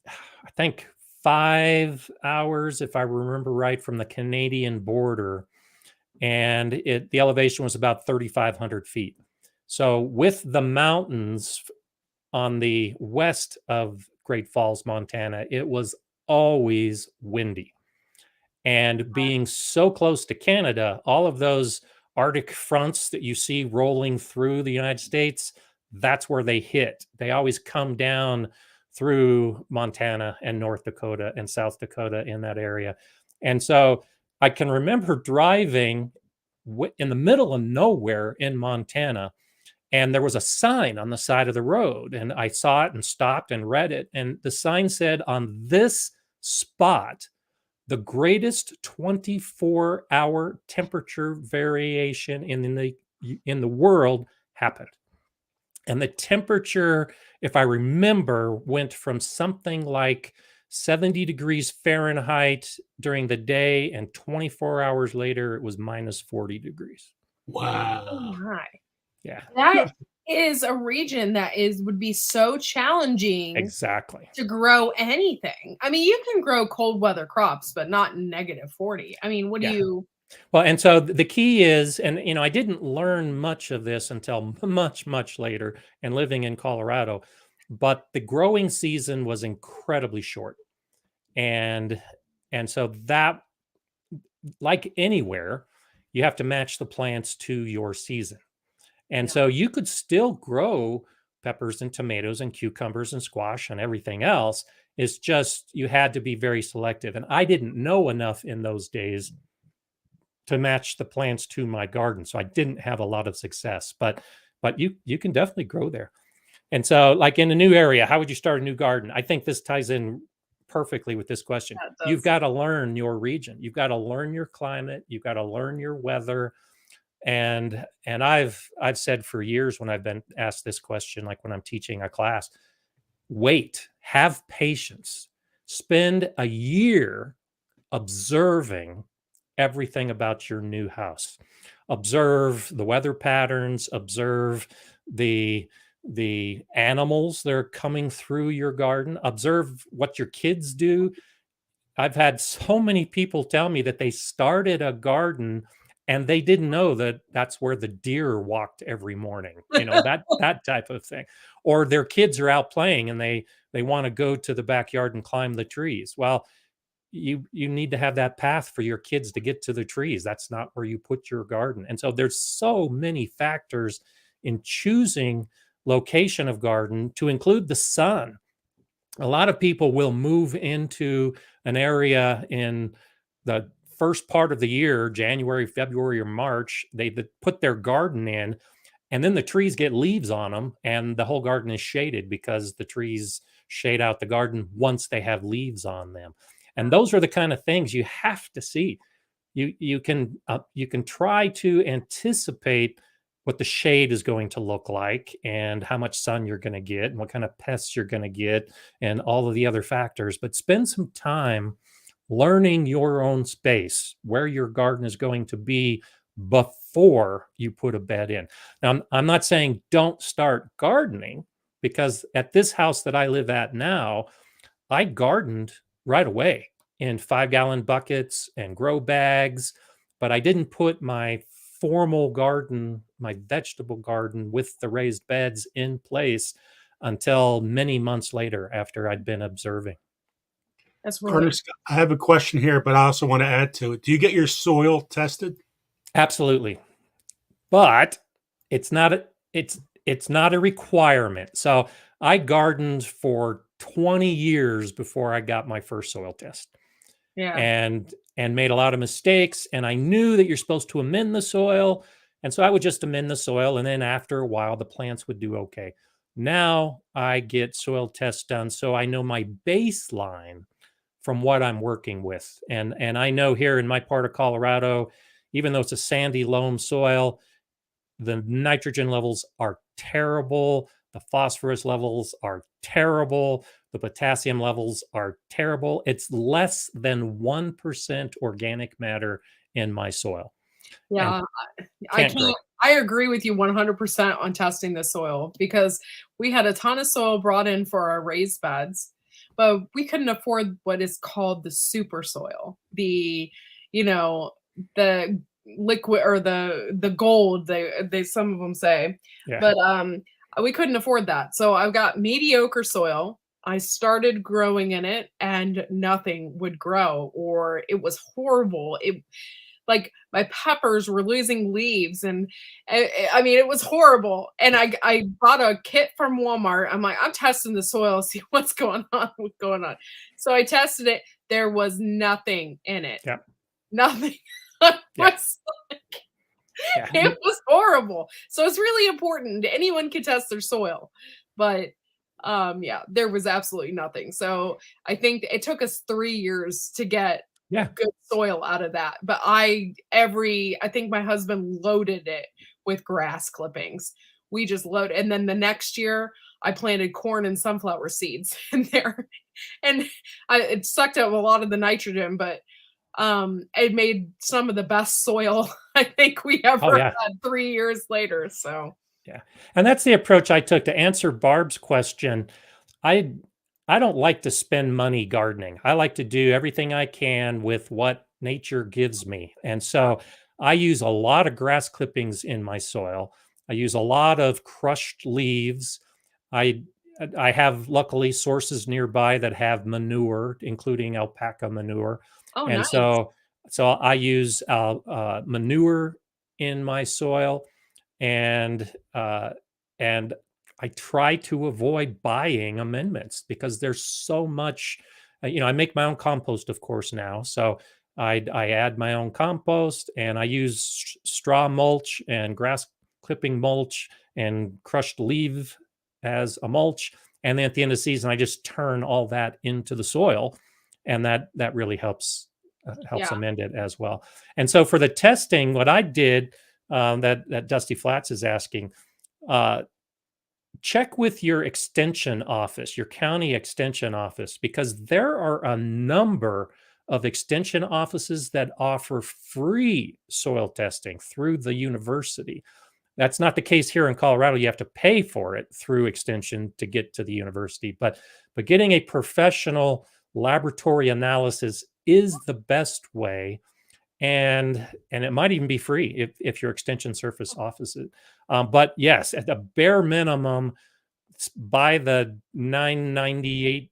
[SPEAKER 3] I think, 5 hours, if I remember right, from the Canadian border, and the elevation was about 3,500 feet. So with the mountains on the west of Great Falls, Montana, it was always windy. And being so close to Canada, all of those Arctic fronts that you see rolling through the United States, that's where they hit. They always come down through Montana and North Dakota and South Dakota in that area. And so I can remember driving in the middle of nowhere in Montana, and there was a sign on the side of the road, and I saw it and stopped and read it. And the sign said, on this spot, the greatest 24-hour temperature variation in the world happened. And the temperature, if I remember, went from something like 70 degrees Fahrenheit during the day, and 24 hours later, it was minus 40 degrees.
[SPEAKER 1] Wow.
[SPEAKER 2] Oh my.
[SPEAKER 3] Yeah.
[SPEAKER 2] That is a region that would be so challenging.
[SPEAKER 3] Exactly.
[SPEAKER 2] To grow anything. I mean, you can grow cold weather crops, but not -40. I mean, what do you?
[SPEAKER 3] Well, and so the key is, and I didn't learn much of this until much, much later and living in Colorado, but the growing season was incredibly short. And so that, like anywhere, you have to match the plants to your season. And so you could still grow peppers and tomatoes and cucumbers and squash and everything else. It's just you had to be very selective. And I didn't know enough in those days to match the plants to my garden. So I didn't have a lot of success, but you can definitely grow there. And so, like in a new area, how would you start a new garden? I think this ties in perfectly with this question. You've got to learn your region. You've got to learn your climate. You've got to learn your weather. And I've said for years when I've been asked this question, like when I'm teaching a class, wait, have patience, spend a year observing everything about your new house. Observe the weather patterns, observe the animals that are coming through your garden, observe what your kids do. I've had so many people tell me that they started a garden and they didn't know that that's where the deer walked every morning, that type of thing. Or their kids are out playing and they want to go to the backyard and climb the trees. Well, you need to have that path for your kids to get to the trees. That's not where you put your garden. And so there's so many factors in choosing location of garden, to include the sun. A lot of people will move into an area in the first part of the year, January, February, or March. They put their garden in, and then the trees get leaves on them, and the whole garden is shaded because the trees shade out the garden once they have leaves on them. And those are the kind of things you have to see. You can try to anticipate what the shade is going to look like and how much sun you're going to get and what kind of pests you're going to get and all of the other factors. But spend some time learning your own space, where your garden is going to be before you put a bed in. Now, I'm not saying don't start gardening, because at this house that I live at now, I gardened right away in 5-gallon buckets and grow bags, but I didn't put my formal garden, my vegetable garden with the raised beds in place until many months later after I'd been observing.
[SPEAKER 2] That's really
[SPEAKER 1] Curtis, I have a question here, but I also want to add to it. Do you get your soil tested?
[SPEAKER 3] Absolutely. But it's not a requirement. So I gardened for 20 years before I got my first soil test.
[SPEAKER 2] yeah.
[SPEAKER 3] And made a lot of mistakes. And I knew that you're supposed to amend the soil. And so I would just amend the soil. And then after a while, the plants would do okay. Now I get soil tests done, so I know my baseline from what I'm working with. And I know here in my part of Colorado, even though it's a sandy loam soil, the nitrogen levels are terrible. The phosphorus levels are terrible. The potassium levels are terrible. It's less than 1% organic matter in my soil.
[SPEAKER 2] Yeah,
[SPEAKER 3] Can't grow.
[SPEAKER 2] I agree with you 100% on testing the soil, because we had a ton of soil brought in for our raised beds, but we couldn't afford what is called the super soil. The liquid, or the gold, they some of them say.
[SPEAKER 3] Yeah.
[SPEAKER 2] But we couldn't afford that. So I've got mediocre soil. I started growing in it and nothing would grow, or it was horrible. Like my peppers were losing leaves, and I mean, it was horrible. And I bought a kit from Walmart. I'm like, I'm testing the soil, see what's going on. So I tested it. There was nothing in it.
[SPEAKER 3] Yeah.
[SPEAKER 2] Nothing.
[SPEAKER 3] Yeah. Yeah.
[SPEAKER 2] It was horrible. So it's really important. Anyone can test their soil, but yeah, there was absolutely nothing. So I think it took us 3 years to get good soil out of that. But I think my husband loaded it with grass clippings. We just loaded, and then the next year I planted corn and sunflower seeds in there, and it sucked up a lot of the nitrogen, but it made some of the best soil I think we ever had 3 years later. So
[SPEAKER 3] yeah. And that's the approach I took to answer Barb's question. I don't like to spend money gardening. I like to do everything I can with what nature gives me. And so I use a lot of grass clippings in my soil. I use a lot of crushed leaves. I have luckily sources nearby that have manure, including alpaca manure.
[SPEAKER 2] Oh,
[SPEAKER 3] and
[SPEAKER 2] nice.
[SPEAKER 3] so I use manure in my soil, and I try to avoid buying amendments because there's so much. I make my own compost, of course, now. So I add my own compost, and I use straw mulch and grass clipping mulch and crushed leaf as a mulch. And then at the end of the season, I just turn all that into the soil, and that really helps amend it as well. And so for the testing, what I did, that Dusty Flats is asking, check with your extension office, your county extension office, because there are a number of extension offices that offer free soil testing through the university. That's not the case here in Colorado. You have to pay for it through extension to get to the university, but getting a professional laboratory analysis is the best way. And it might even be free if your extension service offers it. But yes, at the bare minimum, buy the $9.98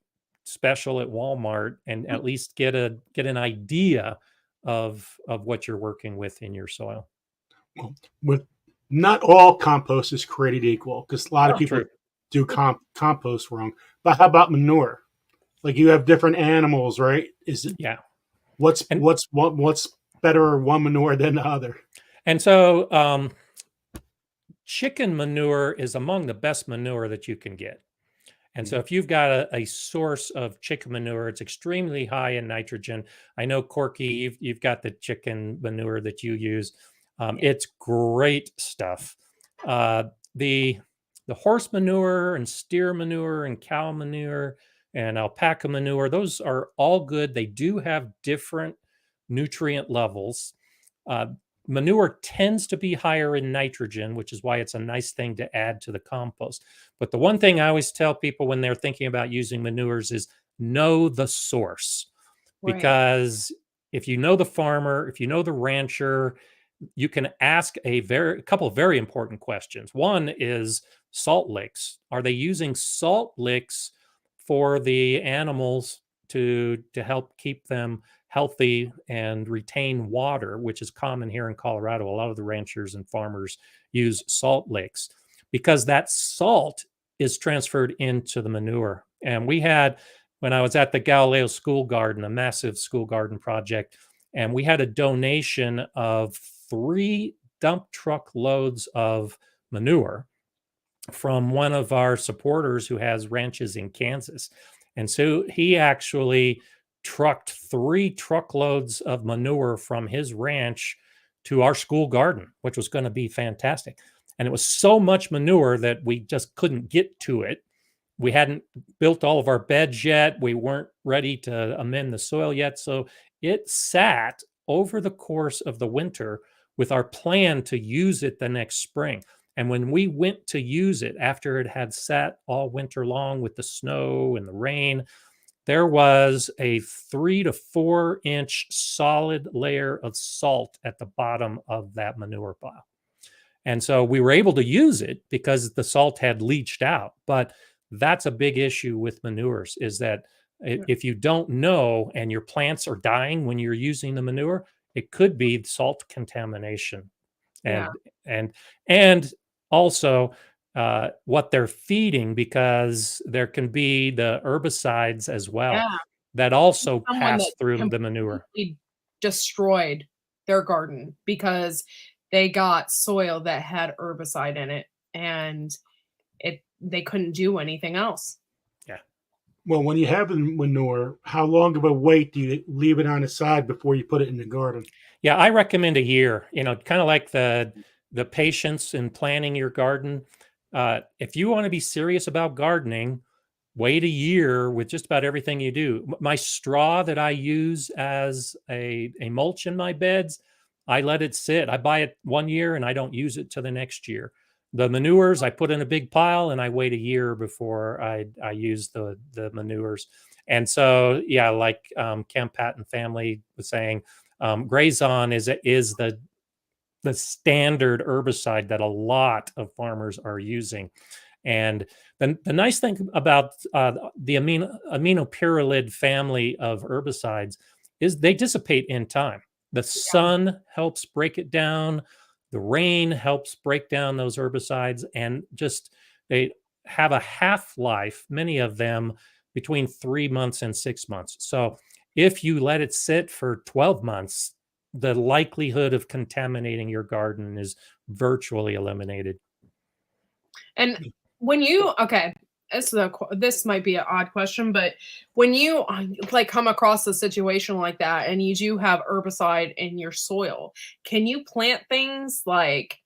[SPEAKER 3] special at Walmart and at least get an idea of what you're working with in your soil.
[SPEAKER 1] Well, with not all compost is created equal, because a lot of people
[SPEAKER 3] True.
[SPEAKER 1] do compost wrong. But how about manure? Like, you have different animals, right? Is it
[SPEAKER 3] Yeah.
[SPEAKER 1] what's better one manure than the other?
[SPEAKER 3] And so chicken manure is among the best manure that you can get. And so if you've got a source of chicken manure, it's extremely high in nitrogen. I know, Corky, you've got the chicken manure that you use. It's great stuff. The horse manure and steer manure and cow manure and alpaca manure, those are all good. They do have different nutrient levels. Manure tends to be higher in nitrogen, which is why it's a nice thing to add to the compost. But the one thing I always tell people when they're thinking about using manures is know the source.
[SPEAKER 2] Right.
[SPEAKER 3] Because if you know the farmer, if you know the rancher, you can ask a couple of very important questions. One is salt licks. Are they using salt licks for the animals to help keep them healthy and retain water, which is common here in Colorado? A lot of the ranchers and farmers use salt licks because that salt is transferred into the manure. And we had, when I was at the Galileo School Garden, a massive school garden project, and we had a donation of 3 dump truck loads of manure from one of our supporters who has ranches in Kansas. And so he actually trucked 3 truckloads of manure from his ranch to our school garden, which was going to be fantastic. And it was so much manure that we just couldn't get to it. We hadn't built all of our beds yet. We weren't ready to amend the soil yet. So it sat over the course of the winter with our plan to use it the next spring. And when we went to use it after it had sat all winter long with the snow and the rain, there was a 3 to 4 inch solid layer of salt at the bottom of that manure pile. And so we were able to use it because the salt had leached out. But that's a big issue with manures, is that if you don't know and your plants are dying when you're using the manure, it could be salt contamination. And also what they're feeding, because there can be the herbicides as well that also pass through the manure.
[SPEAKER 2] Destroyed their garden because they got soil that had herbicide in it, and they couldn't do anything else.
[SPEAKER 3] Yeah.
[SPEAKER 1] Well, when you have manure, how long of a wait do you leave it on the side before you put it in the garden?
[SPEAKER 3] Yeah, I recommend a year. Kind of like the patience in planning your garden. If you want to be serious about gardening, wait a year with just about everything you do. My straw that I use as a mulch in my beds, I let it sit. I buy it 1 year and I don't use it till the next year. The manures I put in a big pile and I wait a year before I use the manures. And so, yeah, like Camp Patton family was saying, Grazon is the standard herbicide that a lot of farmers are using. And the nice thing about the aminopyrrolid family of herbicides is they dissipate in time. The sun helps break it down. The rain helps break down those herbicides, and just they have a half-life, many of them between 3 months and 6 months. So if you let it sit for 12 months, the likelihood of contaminating your garden is virtually eliminated.
[SPEAKER 2] And when you, this might be an odd question, but when you come across a situation like that and you do have herbicide in your soil, can you plant things like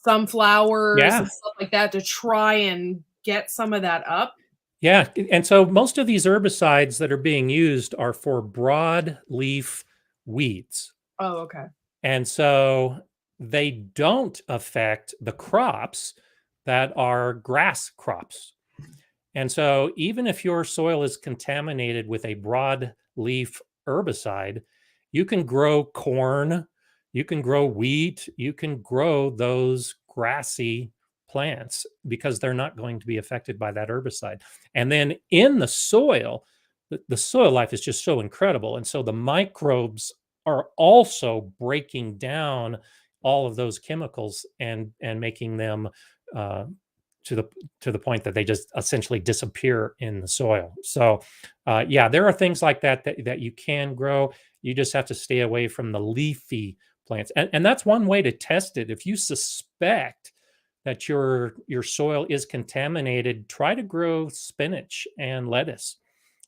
[SPEAKER 2] sunflowers and stuff like that to try and get some of that up?
[SPEAKER 3] Yeah. And so most of these herbicides that are being used are for broadleaf weeds.
[SPEAKER 2] Oh, okay.
[SPEAKER 3] And so they don't affect the crops that are grass crops. And so even if your soil is contaminated with a broadleaf herbicide, you can grow corn, you can grow wheat, you can grow those grassy plants because they're not going to be affected by that herbicide. And then in the soil, the soil life is just so incredible. And so the microbes are also breaking down all of those chemicals and making them uh, to the point that they just essentially disappear in the soil. So yeah, there are things like that you can grow. You just have to stay away from the leafy plants. And that's one way to test it. If you suspect that your soil is contaminated, try to grow spinach and lettuce,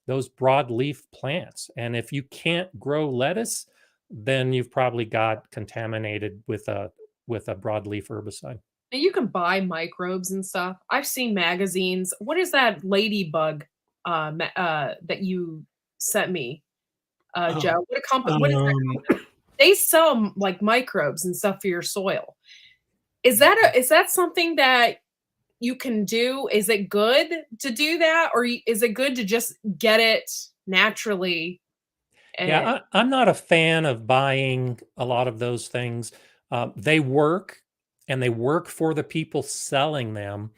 [SPEAKER 3] those broadleaf plants. And if you can't grow lettuce, then you've probably got contaminated with a broadleaf herbicide.
[SPEAKER 2] And you can buy microbes and stuff. I've seen magazines. What is that ladybug that you sent me,
[SPEAKER 1] Oh,
[SPEAKER 2] Joe? What a company? What is that
[SPEAKER 1] um,
[SPEAKER 2] company? They sell like microbes and stuff for your soil. Is that something that you can do? Is it good to do that, or is it good to just get it naturally? And
[SPEAKER 3] Yeah, I'm not a fan of buying a lot of those things. They work, and they work for the people selling them.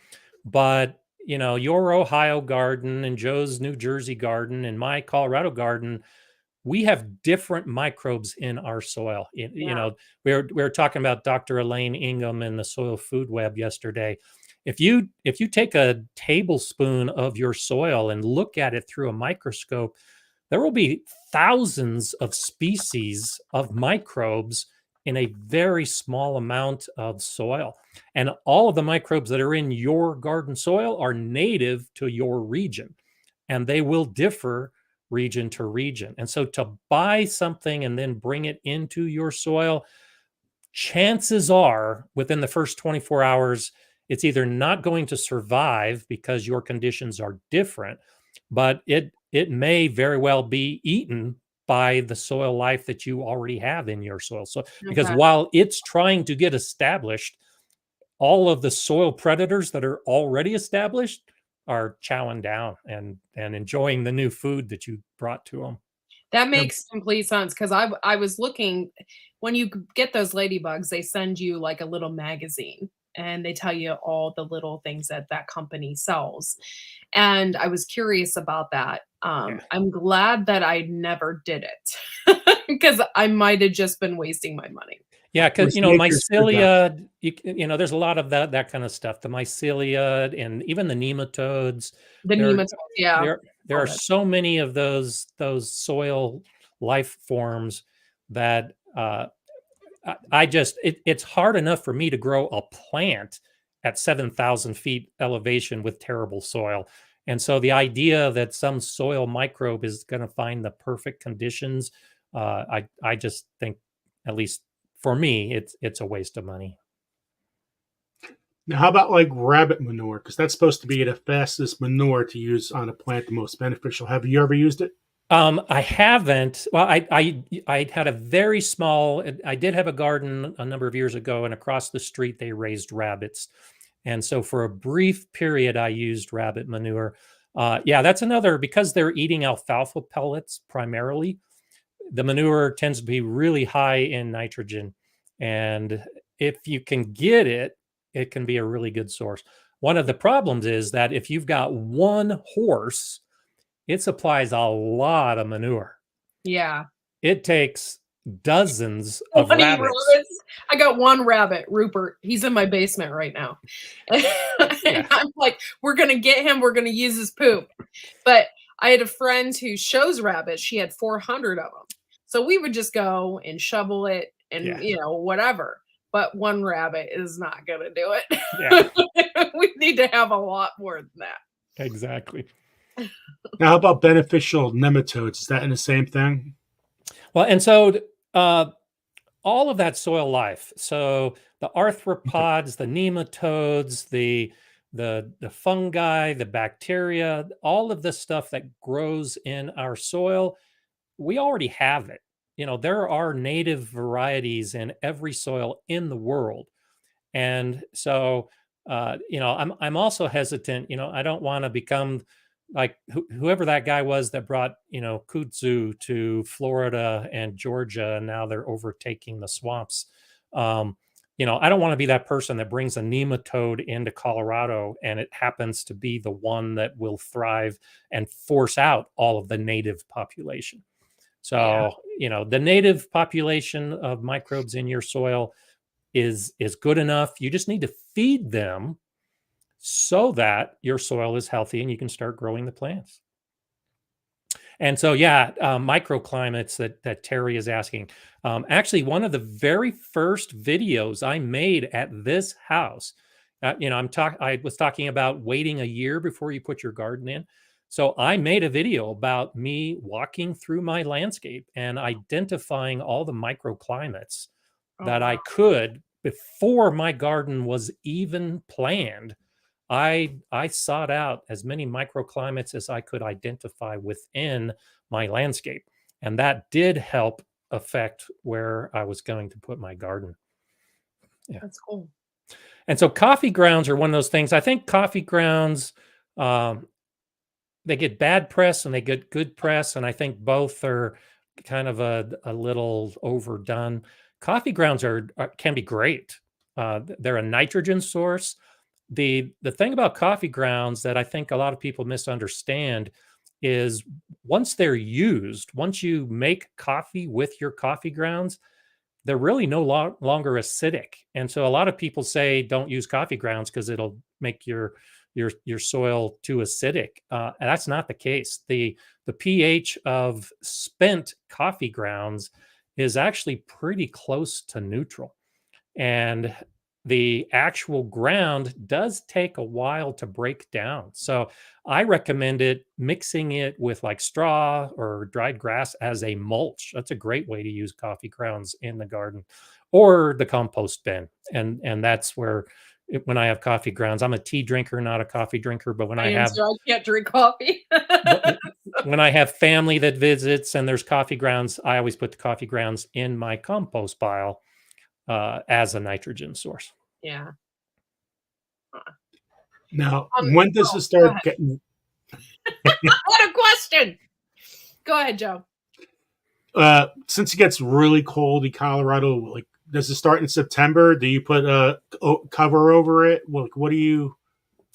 [SPEAKER 3] But, your Ohio garden and Joe's New Jersey garden and my Colorado garden, we have different microbes in our soil.
[SPEAKER 2] yeah,
[SPEAKER 3] We were talking about Dr. Elaine Ingham and the Soil Food Web yesterday. If you take a tablespoon of your soil and look at it through a microscope, there will be thousands of species of microbes in a very small amount of soil. And all of the microbes that are in your garden soil are native to your region, and they will differ region to region. And so to buy something and then bring it into your soil, chances are within the first 24 hours, it's either not going to survive because your conditions are different, but it may very well be eaten by the soil life that you already have in your soil. So because
[SPEAKER 2] okay.
[SPEAKER 3] while it's trying to get established, all of the soil predators that are already established are chowing down and enjoying the new food that you brought to them.
[SPEAKER 2] That
[SPEAKER 1] yeah,
[SPEAKER 2] makes complete sense because I was looking when you get those ladybugs, they send you like a little magazine and they tell you all the little things that that company sells. And I was curious about that.
[SPEAKER 3] Yeah.
[SPEAKER 2] I'm glad that I never did it because I might have just been wasting my money.
[SPEAKER 3] Yeah,
[SPEAKER 1] which
[SPEAKER 3] because
[SPEAKER 1] nature's good about.
[SPEAKER 3] mycelia, there's a lot of that kind of stuff. The mycelia and even the nematodes.
[SPEAKER 2] The
[SPEAKER 3] There,
[SPEAKER 2] nematodes, yeah,
[SPEAKER 3] there
[SPEAKER 2] all
[SPEAKER 3] are
[SPEAKER 2] that.
[SPEAKER 3] so many of those soil life forms that I just it's hard enough for me to grow a plant at 7,000 feet elevation with terrible soil. And so the idea that some soil microbe is going to find the perfect conditions, I just think, at least for me, it's a waste of money.
[SPEAKER 1] Now, how about like rabbit manure? Because that's supposed to be the fastest manure to use on a plant, the most beneficial. Have you ever used it?
[SPEAKER 3] I haven't. Well, I had a very small. I did have a garden a number of years ago, and across the street they raised rabbits, and so for a brief period I used rabbit manure. Yeah, that's another, because they're eating alfalfa pellets primarily. The manure tends to be really high in nitrogen, and if you can get it, it can be a really good source. One of the problems is that if you've got one horse, it supplies a lot of manure.
[SPEAKER 2] Yeah.
[SPEAKER 3] It takes dozens of
[SPEAKER 2] 20
[SPEAKER 3] rabbits.
[SPEAKER 2] rabbits. I got one rabbit, Rupert. He's in my basement right now. And
[SPEAKER 3] Yeah.
[SPEAKER 2] I'm like, we're gonna get him, we're gonna use his poop. But I had a friend who shows rabbits. She had 400 of them. So we would just go and shovel it and
[SPEAKER 3] Yeah.
[SPEAKER 2] whatever. But one rabbit is not gonna do
[SPEAKER 3] Yeah.
[SPEAKER 2] it. We need to have a lot more than that.
[SPEAKER 3] Exactly.
[SPEAKER 1] Now, how about beneficial nematodes? Is that in the same thing?
[SPEAKER 3] Well, and so all of that soil life. So the arthropods, the nematodes, the fungi, the bacteria, all of the stuff that grows in our soil, we already have it. There are native varieties in every soil in the world. And so I'm also hesitant. I don't want to become like whoever that guy was that brought kudzu to Florida and Georgia, and now they're overtaking the swamps. um I don't want to be that person that brings a nematode into Colorado and it happens to be the one that will thrive and force out all of the native population. So, the native population of microbes in your soil is good enough. You just need to feed them so that your soil is healthy and you can start growing the plants. And so, microclimates that Terry is asking. Actually, one of the very first videos I made at this house, I was talking about waiting a year before you put your garden in. So I made a video about me walking through my landscape and identifying all the microclimates that I could before my garden was even planned. I sought out as many microclimates as I could identify within my landscape. And that did help affect where I was going to put my garden.
[SPEAKER 2] Yeah. That's cool.
[SPEAKER 3] And so coffee grounds are one of those things. I think coffee grounds, they get bad press and they get good press. And I think both are kind of a little overdone. Coffee grounds can be great. They're a nitrogen source. The thing about coffee grounds that I think a lot of people misunderstand is once they're used, once you make coffee with your coffee grounds, they're really no longer acidic. And so a lot of people say don't use coffee grounds because it'll make your soil too acidic. And that's not the case. The pH of spent coffee grounds is actually pretty close to neutral. And the actual ground does take a while to break down. So I recommend mixing it with like straw or dried grass as a mulch. That's a great way to use coffee grounds in the garden, or the compost bin. And that's where when I have coffee grounds, I'm a tea drinker, not a coffee drinker. But when I
[SPEAKER 2] can't drink coffee.
[SPEAKER 3] When I have family that visits and there's coffee grounds, I always put the coffee grounds in my compost pile as a nitrogen source.
[SPEAKER 2] Yeah.
[SPEAKER 1] Now, when does it start getting?
[SPEAKER 2] What a question! Go ahead, Joe.
[SPEAKER 1] Since it gets really cold in Colorado, like, does it start in September? Do you put a cover over it? What do you?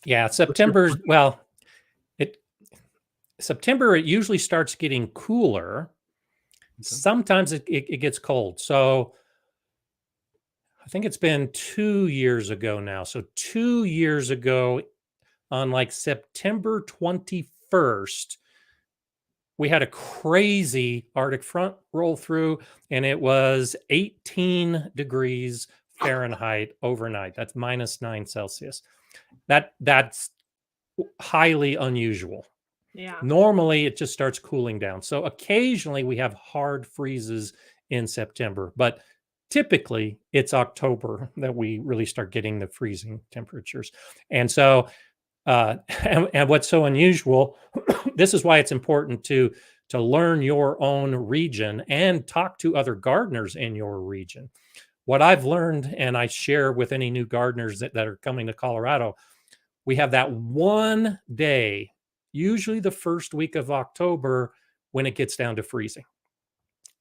[SPEAKER 3] Yeah, September. Well, September it usually starts getting cooler. Okay. Sometimes it gets cold. So I think it's been 2 years ago now. So 2 years ago, on like September 21st, we had a crazy Arctic front roll through, and it was 18 degrees Fahrenheit overnight. That's -9 Celsius. That's highly unusual.
[SPEAKER 2] Yeah.
[SPEAKER 3] Normally, it just starts cooling down. So occasionally we have hard freezes in September, but typically it's October that we really start getting the freezing temperatures. And so, and what's so unusual, this is why it's important to learn your own region and talk to other gardeners in your region. What I've learned, and I share with any new gardeners that are coming to Colorado, we have that one day, usually the first week of October, when it gets down to freezing.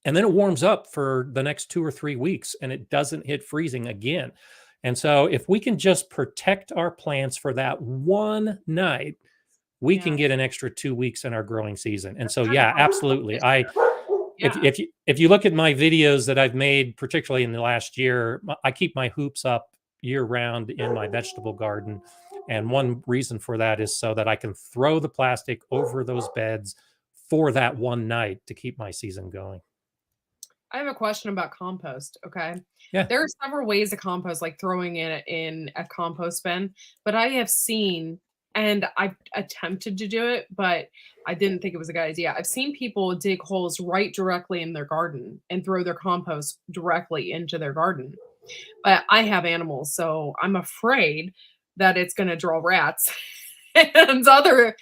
[SPEAKER 3] And then it warms up for the next 2 or 3 weeks and it doesn't hit freezing again. And so if we can just protect our plants for that one night, we can get an extra 2 weeks in our growing season. And so, yeah, absolutely. If you look at my videos that I've made, particularly in the last year, I keep my hoops up year round in my vegetable garden. And one reason for that is so that I can throw the plastic over those beds for that one night to keep my season going.
[SPEAKER 2] I have a question about compost. Okay.
[SPEAKER 3] Yeah.
[SPEAKER 2] There are several ways to compost, like throwing it in a compost bin, but I have seen, and I've attempted to do it, but I didn't think it was a good idea. I've seen people dig holes right directly in their garden and throw their compost directly into their garden. But I have animals, so I'm afraid that it's going to draw rats and other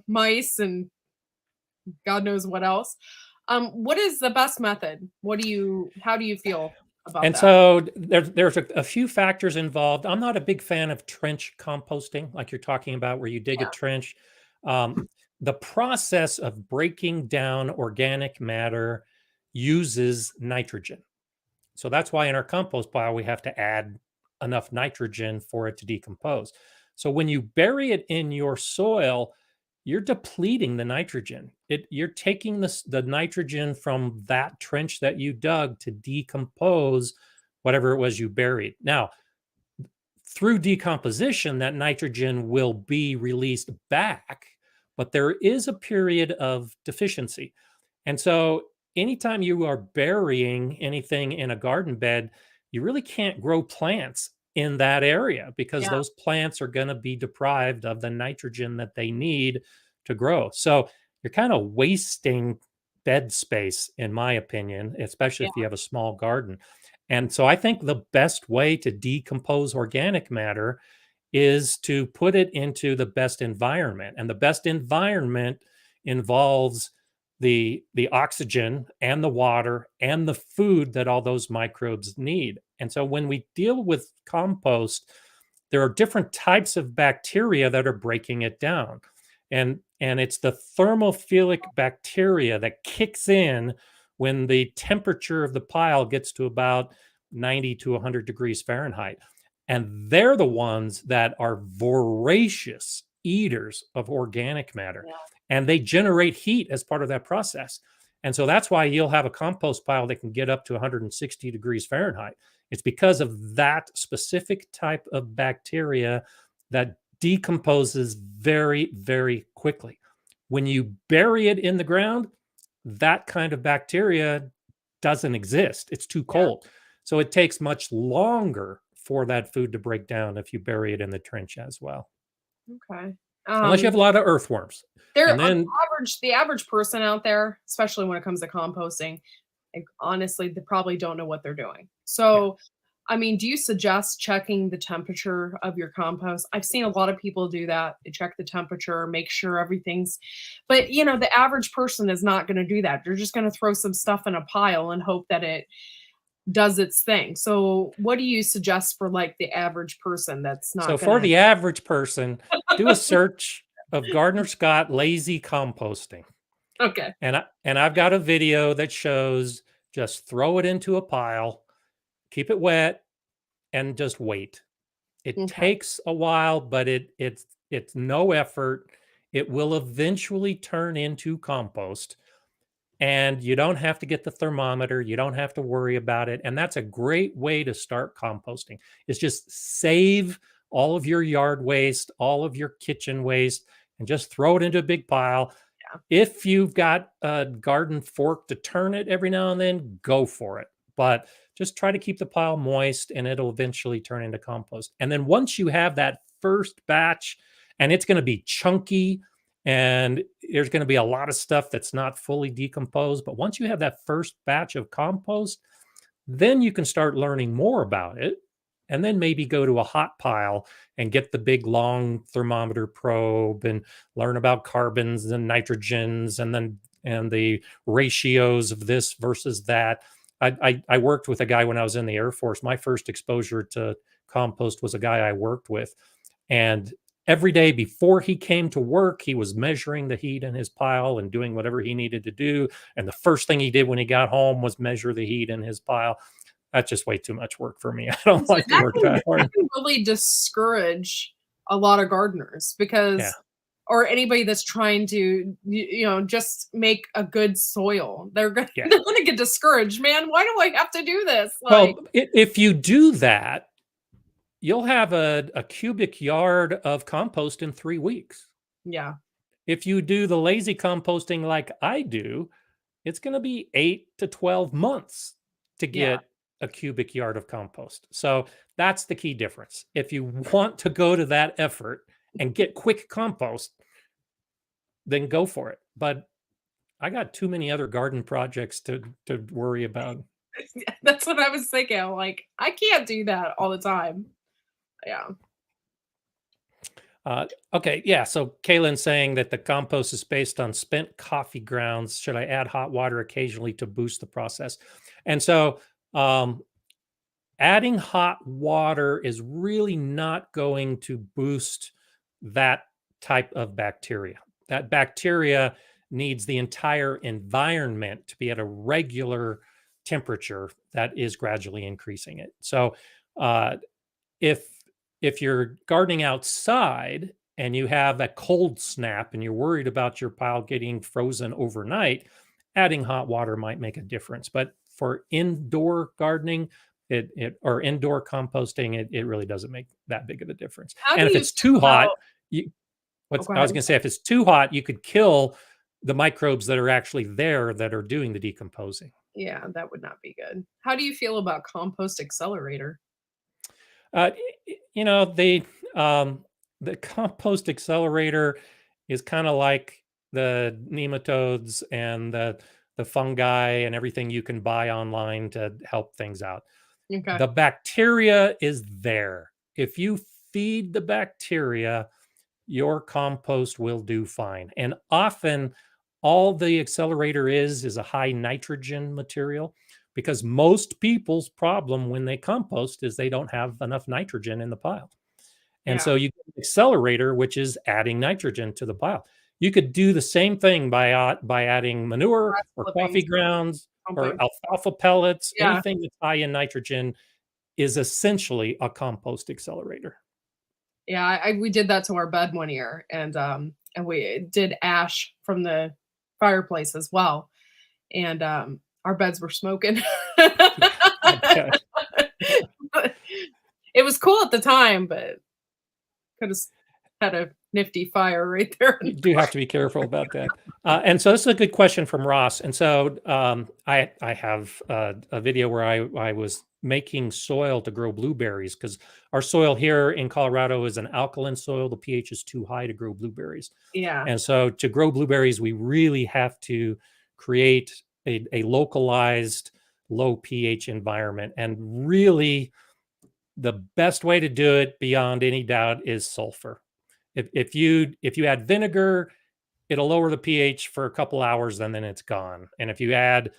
[SPEAKER 2] mice and God knows what else. What is the best method? How do you feel about that?
[SPEAKER 3] And so there's a few factors involved. I'm not a big fan of trench composting, like you're talking about, where you dig a trench. The process of breaking down organic matter uses nitrogen. So that's why in our compost pile, we have to add enough nitrogen for it to decompose. So when you bury it in your soil, you're depleting the nitrogen. You're taking the nitrogen from that trench that you dug to decompose whatever it was you buried. Now, through decomposition, that nitrogen will be released back, but there is a period of deficiency. And so anytime you are burying anything in a garden bed, you really can't grow plants in that area because
[SPEAKER 2] Yeah.
[SPEAKER 3] those plants are going to be deprived of the nitrogen that they need to grow. So you're kind of wasting bed space, in my opinion, especially
[SPEAKER 2] Yeah.
[SPEAKER 3] if you have a small garden. And so I think the best way to decompose organic matter is to put it into the best environment. And the best environment involves the oxygen and the water and the food that all those microbes need. And so when we deal with compost, there are different types of bacteria that are breaking it down. And it's the thermophilic bacteria that kicks in when the temperature of the pile gets to about 90 to 100 degrees Fahrenheit. And they're the ones that are voracious eaters of organic matter.
[SPEAKER 2] Yeah.
[SPEAKER 3] And they generate heat as part of that process. And so that's why you'll have a compost pile that can get up to 160 degrees Fahrenheit. It's because of that specific type of bacteria that decomposes very, very quickly. When you bury it in the ground, that kind of bacteria doesn't exist. It's too cold. So it takes much longer for that food to break down if you bury it in the trench as well.
[SPEAKER 2] Okay.
[SPEAKER 3] Unless you have a lot of earthworms.
[SPEAKER 2] There,
[SPEAKER 3] And then
[SPEAKER 2] the average person out there, especially when it comes to composting, like, honestly, they probably don't know what they're doing. So, I mean, do you suggest checking the temperature of your compost? I've seen a lot of people do that. They check the temperature, make sure everything's, but the average person is not going to do that. They're just going to throw some stuff in a pile and hope that it does its thing. So, what do you suggest for like the average person that's not
[SPEAKER 3] So
[SPEAKER 2] gonna...
[SPEAKER 3] for the average person, do a search of Gardner Scott lazy composting.
[SPEAKER 2] Okay.
[SPEAKER 3] And I've got a video that shows just throw it into a pile, keep it wet, and just wait. It
[SPEAKER 2] Okay.
[SPEAKER 3] takes a while, but it's no effort. It will eventually turn into compost. And you don't have to get the thermometer. You don't have to worry about it. And that's a great way to start composting. Is just save all of your yard waste, all of your kitchen waste, and just throw it into a big pile.
[SPEAKER 2] Yeah.
[SPEAKER 3] If you've got a garden fork to turn it every now and then, go for it. But just try to keep the pile moist and it'll eventually turn into compost. And then once you have that first batch, and it's going to be chunky, and there's going to be a lot of stuff that's not fully decomposed. But once you have that first batch of compost, then you can start learning more about it. And then maybe go to a hot pile and get the big long thermometer probe and learn about carbons and nitrogens and the ratios of this versus that. I worked with a guy when I was in the Air Force. My first exposure to compost was a guy I worked with. And every day before he came to work, he was measuring the heat in his pile and doing whatever he needed to do. And the first thing he did when he got home was measure the heat in his pile. That's just way too much work for me. I don't like to work that hard.
[SPEAKER 2] That can really discourage a lot of gardeners because, or anybody that's trying to, just make a good soil. They're going to get discouraged. Man, why do I have to do this?
[SPEAKER 3] Well, if you do that, you'll have a cubic yard of compost in 3 weeks.
[SPEAKER 2] Yeah.
[SPEAKER 3] If you do the lazy composting like I do, it's going to be 8 to 12 months to get a cubic yard of compost. So that's the key difference. If you want to go to that effort and get quick compost, then go for it. But I got too many other garden projects to worry about.
[SPEAKER 2] That's what I was thinking. I'm like, I can't do that all the time. Yeah.
[SPEAKER 3] Okay. Yeah. So Kaylin's saying that the compost is based on spent coffee grounds. Should I add hot water occasionally to boost the process? And so adding hot water is really not going to boost that type of bacteria. That bacteria needs the entire environment to be at a regular temperature that is gradually increasing it. So uh, if you're gardening outside and you have a cold snap and you're worried about your pile getting frozen overnight, adding hot water might make a difference. But for indoor gardening, it or indoor composting, it really doesn't make that big of a difference.
[SPEAKER 2] How
[SPEAKER 3] And
[SPEAKER 2] do
[SPEAKER 3] if
[SPEAKER 2] you
[SPEAKER 3] it's too
[SPEAKER 2] feel
[SPEAKER 3] hot,
[SPEAKER 2] about-
[SPEAKER 3] you
[SPEAKER 2] Oh,
[SPEAKER 3] what's
[SPEAKER 2] go
[SPEAKER 3] I was
[SPEAKER 2] ahead.
[SPEAKER 3] going to say, if it's too hot, you could kill the microbes that are actually there that are doing the decomposing.
[SPEAKER 2] Yeah, that would not be good. How do you feel about compost accelerator?
[SPEAKER 3] Uh, you know, the compost accelerator is kind of like the nematodes and the fungi and everything you can buy online to help things out.
[SPEAKER 2] Okay.
[SPEAKER 3] The bacteria is there. If you feed the bacteria, your compost will do fine. And often, all the accelerator is a high nitrogen material, because most people's problem when they compost is they don't have enough nitrogen in the pile. And
[SPEAKER 2] Yeah.
[SPEAKER 3] so you get an accelerator, which is adding nitrogen to the pile. You could do the same thing by adding manure
[SPEAKER 2] Grass
[SPEAKER 3] or
[SPEAKER 2] clippings
[SPEAKER 3] coffee
[SPEAKER 2] or
[SPEAKER 3] grounds or
[SPEAKER 2] something.
[SPEAKER 3] alfalfa pellets.
[SPEAKER 2] Yeah.
[SPEAKER 3] Anything that's high in nitrogen is essentially a compost accelerator.
[SPEAKER 2] Yeah, we did that to our bed one year, and we did ash from the fireplace as well, and our beds were smoking.
[SPEAKER 3] Okay.
[SPEAKER 2] It was cool at the time, but could have had a nifty fire right there.
[SPEAKER 3] You do have to be careful about that. And so this is a good question from Ross. And so I have a video where I was making soil to grow blueberries, because our soil here in Colorado is an alkaline soil. The pH is too high to grow blueberries.
[SPEAKER 2] Yeah,
[SPEAKER 3] And so to grow blueberries, we really have to create a localized low pH environment. And really, the best way to do it beyond any doubt is sulfur. If you add vinegar, it'll lower the pH for a couple hours, and then it's gone. And if you add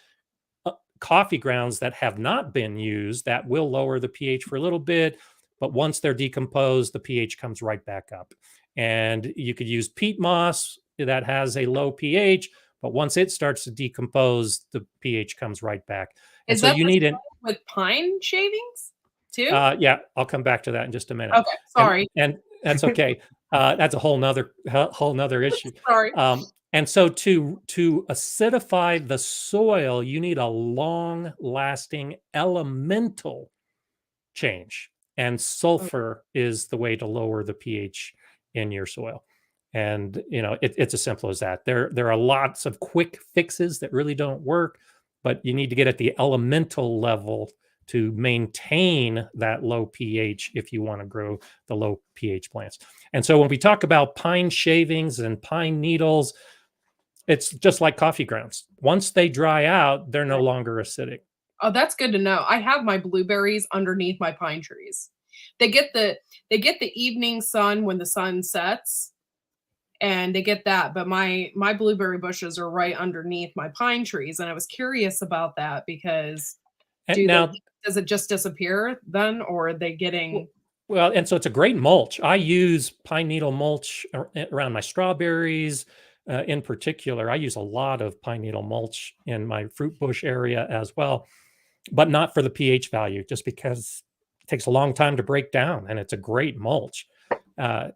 [SPEAKER 3] coffee grounds that have not been used, that will lower the pH for a little bit, but once they're decomposed, the pH comes right back up. And you could use peat moss that has a low pH, but once it starts to decompose, the pH comes right back. And
[SPEAKER 2] is
[SPEAKER 3] so
[SPEAKER 2] that
[SPEAKER 3] you
[SPEAKER 2] the
[SPEAKER 3] need
[SPEAKER 2] same with pine shavings too?
[SPEAKER 3] yeah, I'll come back to that in just a minute.
[SPEAKER 2] Okay, sorry,
[SPEAKER 3] And that's okay. That's a whole nother issue.
[SPEAKER 2] sorry.
[SPEAKER 3] And so to acidify the soil, you need a long-lasting elemental change, and sulfur is the way to lower the pH in your soil. And you know, it's as simple as that. There are lots of quick fixes that really don't work, but you need to get at the elemental level to maintain that low pH if you want to grow the low pH plants. And so when we talk about pine shavings and pine needles, it's just like coffee grounds. Once they dry out, they're no longer acidic.
[SPEAKER 2] Oh, that's good to know. I have my blueberries underneath my pine trees. They get the evening sun when the sun sets, and they get that, but my blueberry bushes are right underneath my pine trees, and I was curious about that because
[SPEAKER 3] And now,
[SPEAKER 2] does it just disappear then, or are they getting
[SPEAKER 3] well, and so it's a great mulch. I use pine needle mulch around my strawberries. In particular, I use a lot of pine needle mulch in my fruit bush area as well, but not for the pH value, just because it takes a long time to break down, and it's a great mulch.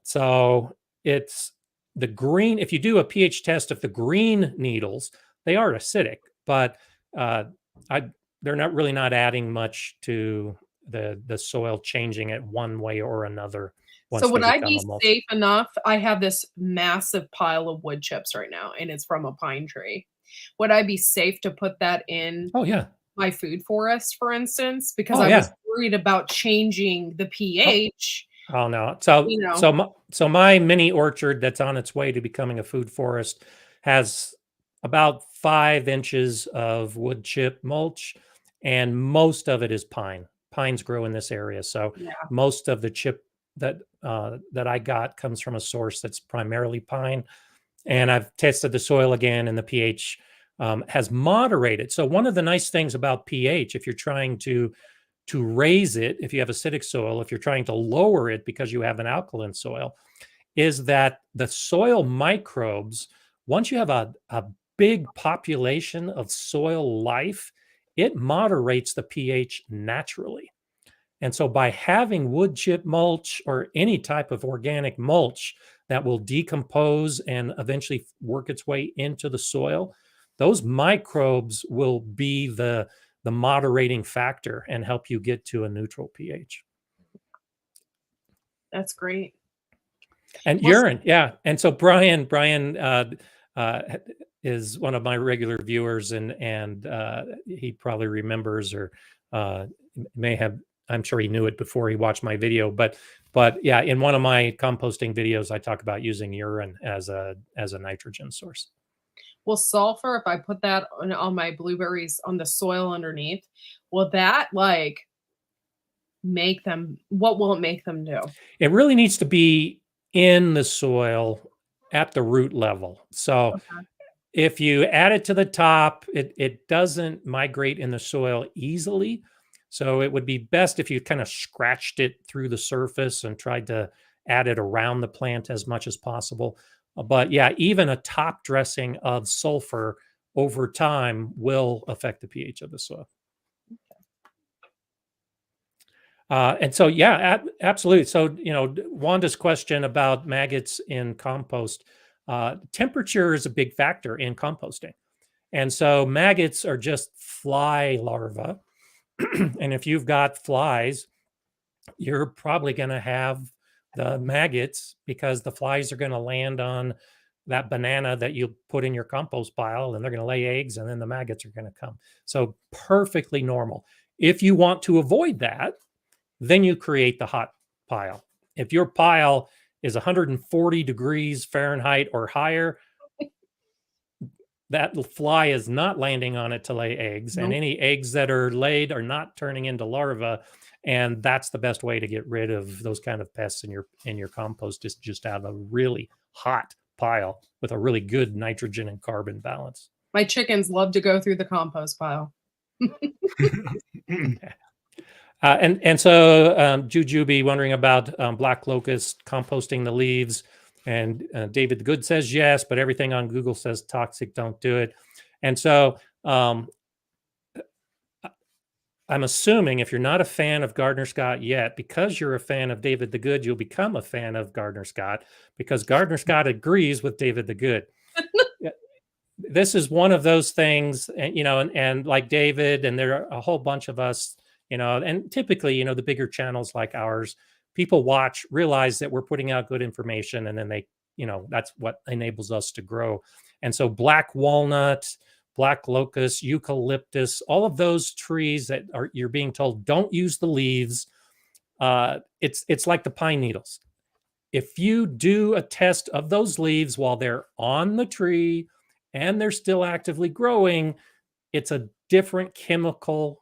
[SPEAKER 3] So it's the green. If you do a pH test of the green needles, they are acidic, but they're not adding much to the soil changing it one way or another.
[SPEAKER 2] So would I
[SPEAKER 3] become
[SPEAKER 2] be
[SPEAKER 3] a mulch.
[SPEAKER 2] safe enough? I have this massive pile of wood chips right now, and it's from a pine tree. Would I be safe to put that in
[SPEAKER 3] Oh yeah.
[SPEAKER 2] my food forest, for instance? Because
[SPEAKER 3] Oh,
[SPEAKER 2] I
[SPEAKER 3] yeah.
[SPEAKER 2] was worried about changing the pH.
[SPEAKER 3] Oh no. So
[SPEAKER 2] You know.
[SPEAKER 3] so my mini orchard that's on its way to becoming a food forest has about 5 inches of wood chip mulch, and most of it is pine. Pines grow in this area, so
[SPEAKER 2] Yeah.
[SPEAKER 3] most of the chip that I got comes from a source that's primarily pine. And I've tested the soil again, and the pH has moderated. So one of the nice things about pH, if you're trying to raise it, if you have acidic soil, if you're trying to lower it because you have an alkaline soil, is that the soil microbes, once you have a big population of soil life it moderates the pH naturally. And so by having wood chip mulch or any type of organic mulch that will decompose and eventually work its way into the soil, those microbes will be the moderating factor and help you get to a neutral pH.
[SPEAKER 2] That's great.
[SPEAKER 3] And urine, yeah. And so Brian is one of my regular viewers, and he probably remembers or may have. I'm sure he knew it before he watched my video, but yeah, in one of my composting videos, I talk about using urine as a nitrogen source.
[SPEAKER 2] Well, sulfur, if I put that on my blueberries on the soil underneath, will that like make them, what will it make them do?
[SPEAKER 3] It really needs to be in the soil at the root level. So
[SPEAKER 2] Okay.
[SPEAKER 3] if you add it to the top, it doesn't migrate in the soil easily. So it would be best if you kind of scratched it through the surface and tried to add it around the plant as much as possible. But yeah, even a top dressing of sulfur over time will affect the pH of the soil. And so, yeah, absolutely. So, Wanda's question about maggots in compost, temperature is a big factor in composting. And so maggots are just fly larvae. And if you've got flies, you're probably going to have the maggots because the flies are going to land on that banana that you put in your compost pile, and they're going to lay eggs, and then the maggots are going to come. So perfectly normal. If you want to avoid that, then you create the hot pile. If your pile is 140 degrees Fahrenheit or higher, that fly is not landing on it to lay eggs.
[SPEAKER 2] Nope.
[SPEAKER 3] And any eggs that are laid are not turning into larvae. And that's the best way to get rid of those kind of pests in your compost, is just have a really hot pile with a really good nitrogen and carbon balance.
[SPEAKER 2] My chickens love to go through the compost pile.
[SPEAKER 3] And so Jujubee wondering about black locust composting the leaves. And David the Good says yes, but everything on Google says toxic, don't do it. And so I'm assuming if you're not a fan of Gardner Scott yet, because you're a fan of David the Good, you'll become a fan of Gardner Scott, because Gardner Scott agrees with David the Good. This is one of those things, and like David, and there are a whole bunch of us, and typically, the bigger channels like ours, people watch, realize that we're putting out good information, and then they, that's what enables us to grow. And so black walnut, black locust, eucalyptus, all of those trees that you're being told don't use the leaves. It's like the pine needles. If you do a test of those leaves while they're on the tree and they're still actively growing, it's a different chemical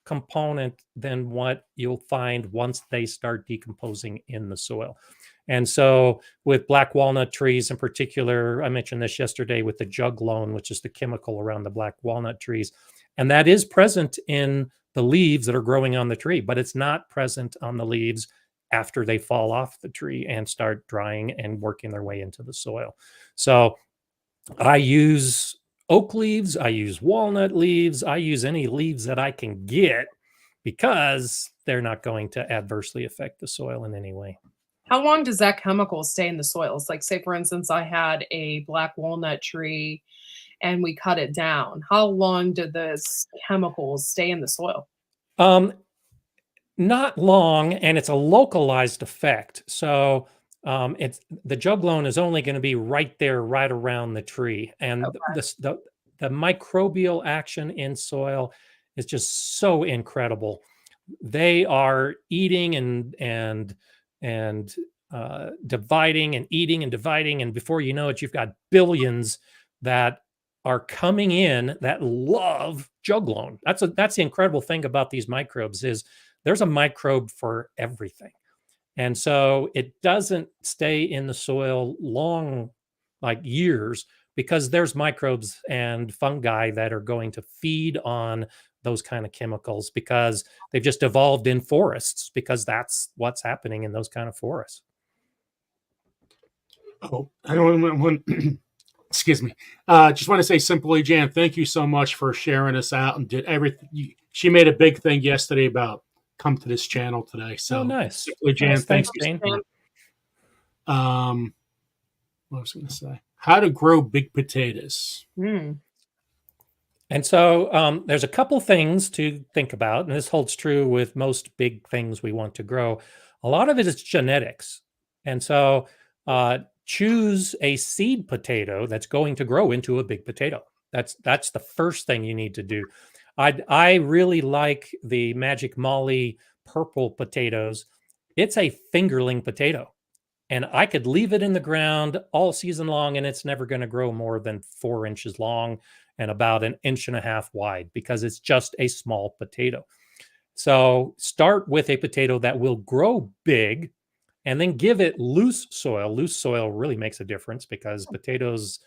[SPEAKER 3] component than what you'll find once they start decomposing in the soil. And so with black walnut trees in particular, I mentioned this yesterday with the juglone, which is the chemical around the black walnut trees. And that is present in the leaves that are growing on the tree, but it's not present on the leaves after they fall off the tree and start drying and working their way into the soil. So I use oak leaves, I use walnut leaves, I use any leaves that I can get, because they're not going to adversely affect the soil in any way.
[SPEAKER 2] How long does that chemical stay in the soils? Like, say, for instance, I had a black walnut tree and we cut it down. How long did those chemicals stay in the soil?
[SPEAKER 3] Not long, and it's a localized effect. So it's the juglone is only going to be right there, right around the tree, and the microbial action in soil is just so incredible. They are eating and dividing and eating and dividing, and before you know it, you've got billions that are coming in that love juglone. That's the incredible thing about these microbes, is there's a microbe for everything. And so it doesn't stay in the soil long, like years, because there's microbes and fungi that are going to feed on those kind of chemicals, because they've just evolved in forests, because that's what's happening in those kind of forests.
[SPEAKER 1] Oh, I don't want excuse me. Just want to say simply, Jan, thank you so much for sharing us out and did everything. She made a big thing yesterday about come to this channel today. So
[SPEAKER 3] Oh, nice.
[SPEAKER 1] simply, Jan,
[SPEAKER 3] Nice.
[SPEAKER 1] thank
[SPEAKER 3] Thanks,
[SPEAKER 1] you.
[SPEAKER 3] Jane.
[SPEAKER 1] So much. What was I going to say? How to grow big potatoes.
[SPEAKER 2] Mm.
[SPEAKER 3] And so there's a couple things to think about, and this holds true with most big things we want to grow. A lot of it is genetics. And so choose a seed potato that's going to grow into a big potato. That's the first thing you need to do. I really like the Magic Molly purple potatoes. It's a fingerling potato. And I could leave it in the ground all season long, and it's never going to grow more than 4 inches long and about 1.5 inches wide because it's just a small potato. So start with a potato that will grow big and then give it loose soil. Loose soil really makes a difference because potatoes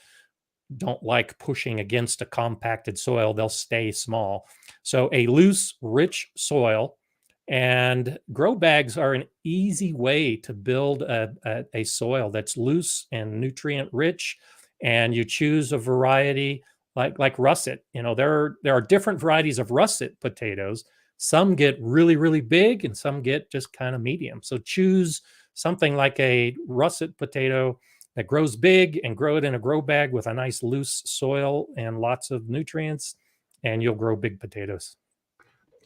[SPEAKER 3] don't like pushing against a compacted soil. They'll stay small. So a loose, rich soil. And grow bags are an easy way to build a soil that's loose and nutrient rich. And you choose a variety like russet. You know, there are different varieties of russet potatoes. Some get really, really big and some get just kind of medium. So choose something like a russet potato that grows big and grow it in a grow bag with a nice loose soil and lots of nutrients, and you'll grow big potatoes.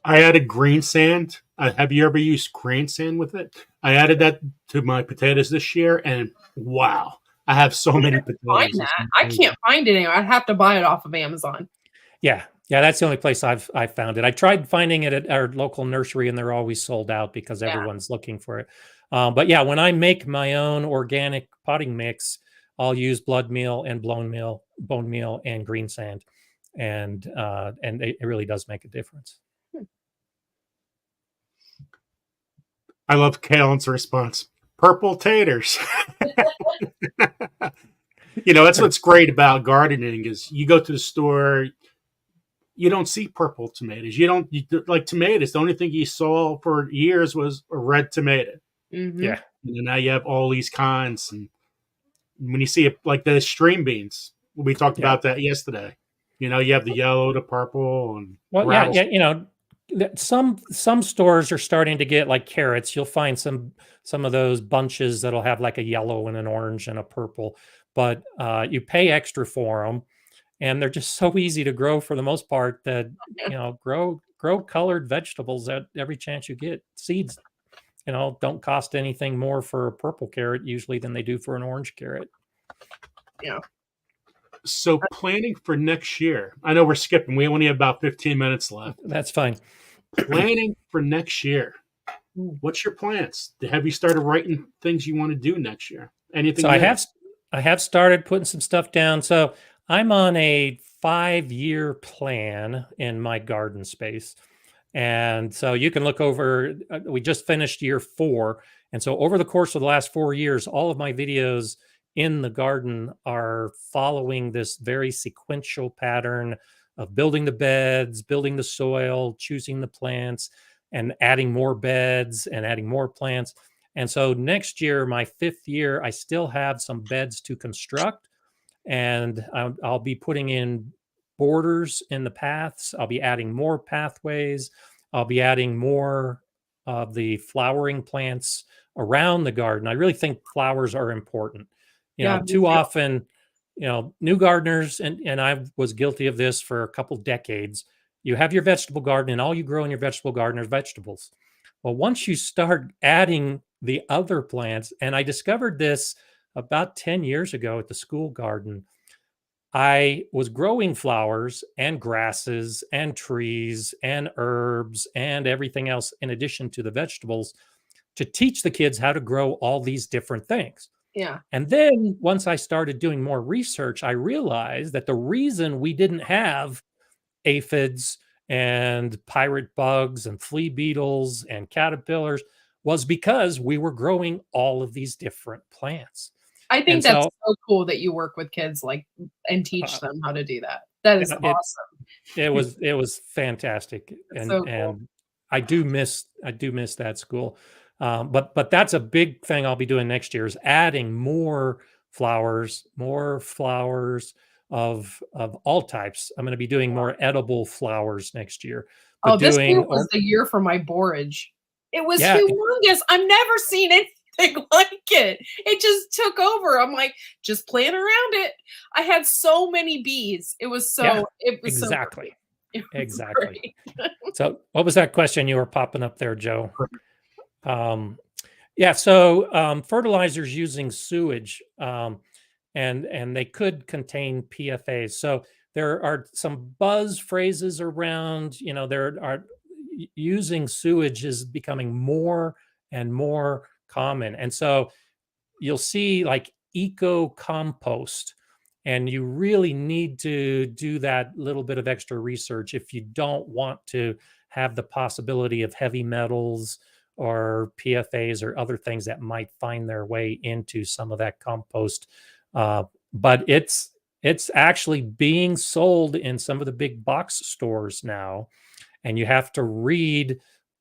[SPEAKER 1] I added green sand. Have you ever used green sand with it? I added that to my potatoes this year, and wow, I have so many potatoes.
[SPEAKER 2] Find that. I can't find it anywhere. I'd have to buy it off of Amazon.
[SPEAKER 3] Yeah, that's the only place I've found it. I tried finding it at our local nursery, and they're always sold out because everyone's looking for it. But yeah, when I make my own organic potting mix, I'll use blood meal and bone meal, and green sand, and it really does make a difference.
[SPEAKER 1] I love Kalen's response. Purple taters. You know, that's what's great about gardening is you go to the store, you don't see purple tomatoes. Like tomatoes. The only thing you saw for years was a red tomato.
[SPEAKER 2] Mm-hmm.
[SPEAKER 3] Yeah.
[SPEAKER 1] And now you have all these kinds. And when you see it, like the string beans, we talked about that yesterday. You know, you have the yellow, the purple, and
[SPEAKER 3] you know, some stores are starting to get like carrots. You'll find some of those bunches that'll have like a yellow and an orange and a purple, but you pay extra for them, and they're just so easy to grow for the most part that you know grow colored vegetables at every chance you get. Seeds, you know, don't cost anything more for a purple carrot usually than they do for an orange carrot.
[SPEAKER 2] Yeah.
[SPEAKER 1] So planning for next year. I know we're skipping. We only have about 15 minutes left.
[SPEAKER 3] That's fine.
[SPEAKER 1] Planning for next year. What's your plans? Have you started writing things you want to do next year? Anything?
[SPEAKER 3] So I have started putting some stuff down. So I'm on a 5-year plan in my garden space. And so you can look over, we just finished year 4. And so over the course of the last 4 years, all of my videos in the garden are following this very sequential pattern of building the beds, building the soil, choosing the plants, and adding more beds and adding more plants. And so next year, my 5th year, I still have some beds to construct, and I'll be putting in borders in the paths. I'll be adding more pathways. I'll be adding more of the flowering plants around the garden. I really think flowers are important. You know, too often, you know, new gardeners, and I was guilty of this for a couple decades. You have your vegetable garden, and all you grow in your vegetable garden are vegetables. Well, once you start adding the other plants, and I discovered this about 10 years ago at the school garden, I was growing flowers and grasses and trees and herbs and everything else in addition to the vegetables to teach the kids how to grow all these different things.
[SPEAKER 2] Yeah.
[SPEAKER 3] And then once I started doing more research, I realized that the reason we didn't have aphids and pirate bugs and flea beetles and caterpillars was because we were growing all of these different plants.
[SPEAKER 2] I think that's so cool that you work with kids and teach them how to do that. That is awesome.
[SPEAKER 3] It was fantastic. And
[SPEAKER 2] so cool.
[SPEAKER 3] And I do miss that school. But that's a big thing I'll be doing next year is adding more flowers, of all types. I'm going to be doing more edible flowers next year. But
[SPEAKER 2] Oh, this year
[SPEAKER 3] doing
[SPEAKER 2] was the year for my borage. It was
[SPEAKER 3] Yeah.
[SPEAKER 2] humongous. I've never seen anything like it. It just took over. I'm like, just playing around it. I had so many bees. It was so
[SPEAKER 3] Yeah,
[SPEAKER 2] it was so
[SPEAKER 3] exactly.
[SPEAKER 2] great. It was
[SPEAKER 3] Exactly.
[SPEAKER 2] great.
[SPEAKER 3] So what was that question you were popping up there, Joe? Yeah, so fertilizers using sewage, and they could contain PFAs. So there are some buzz phrases around, there are using sewage is becoming more and more common. And so you'll see like eco compost, and you really need to do that little bit of extra research if you don't want to have the possibility of heavy metals or PFAs or other things that might find their way into some of that compost. But it's actually being sold in some of the big box stores now, and you have to read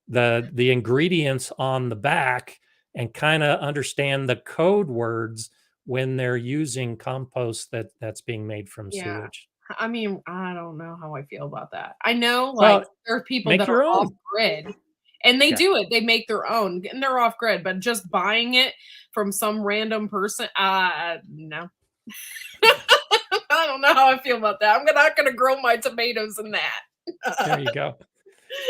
[SPEAKER 3] the ingredients on the back and kind of understand the code words when they're using compost that's being made from
[SPEAKER 2] Yeah.
[SPEAKER 3] sewage.
[SPEAKER 2] I mean, I don't know how I feel about that. I know,
[SPEAKER 3] Well,
[SPEAKER 2] like, there are people
[SPEAKER 3] make
[SPEAKER 2] that
[SPEAKER 3] your
[SPEAKER 2] are off
[SPEAKER 3] own.
[SPEAKER 2] grid, and they
[SPEAKER 3] Yeah.
[SPEAKER 2] do it. They make their own, and they're off grid, but just buying it from some random person, no. I don't know how I feel about that. I'm not gonna grow my tomatoes in that.
[SPEAKER 3] There you go.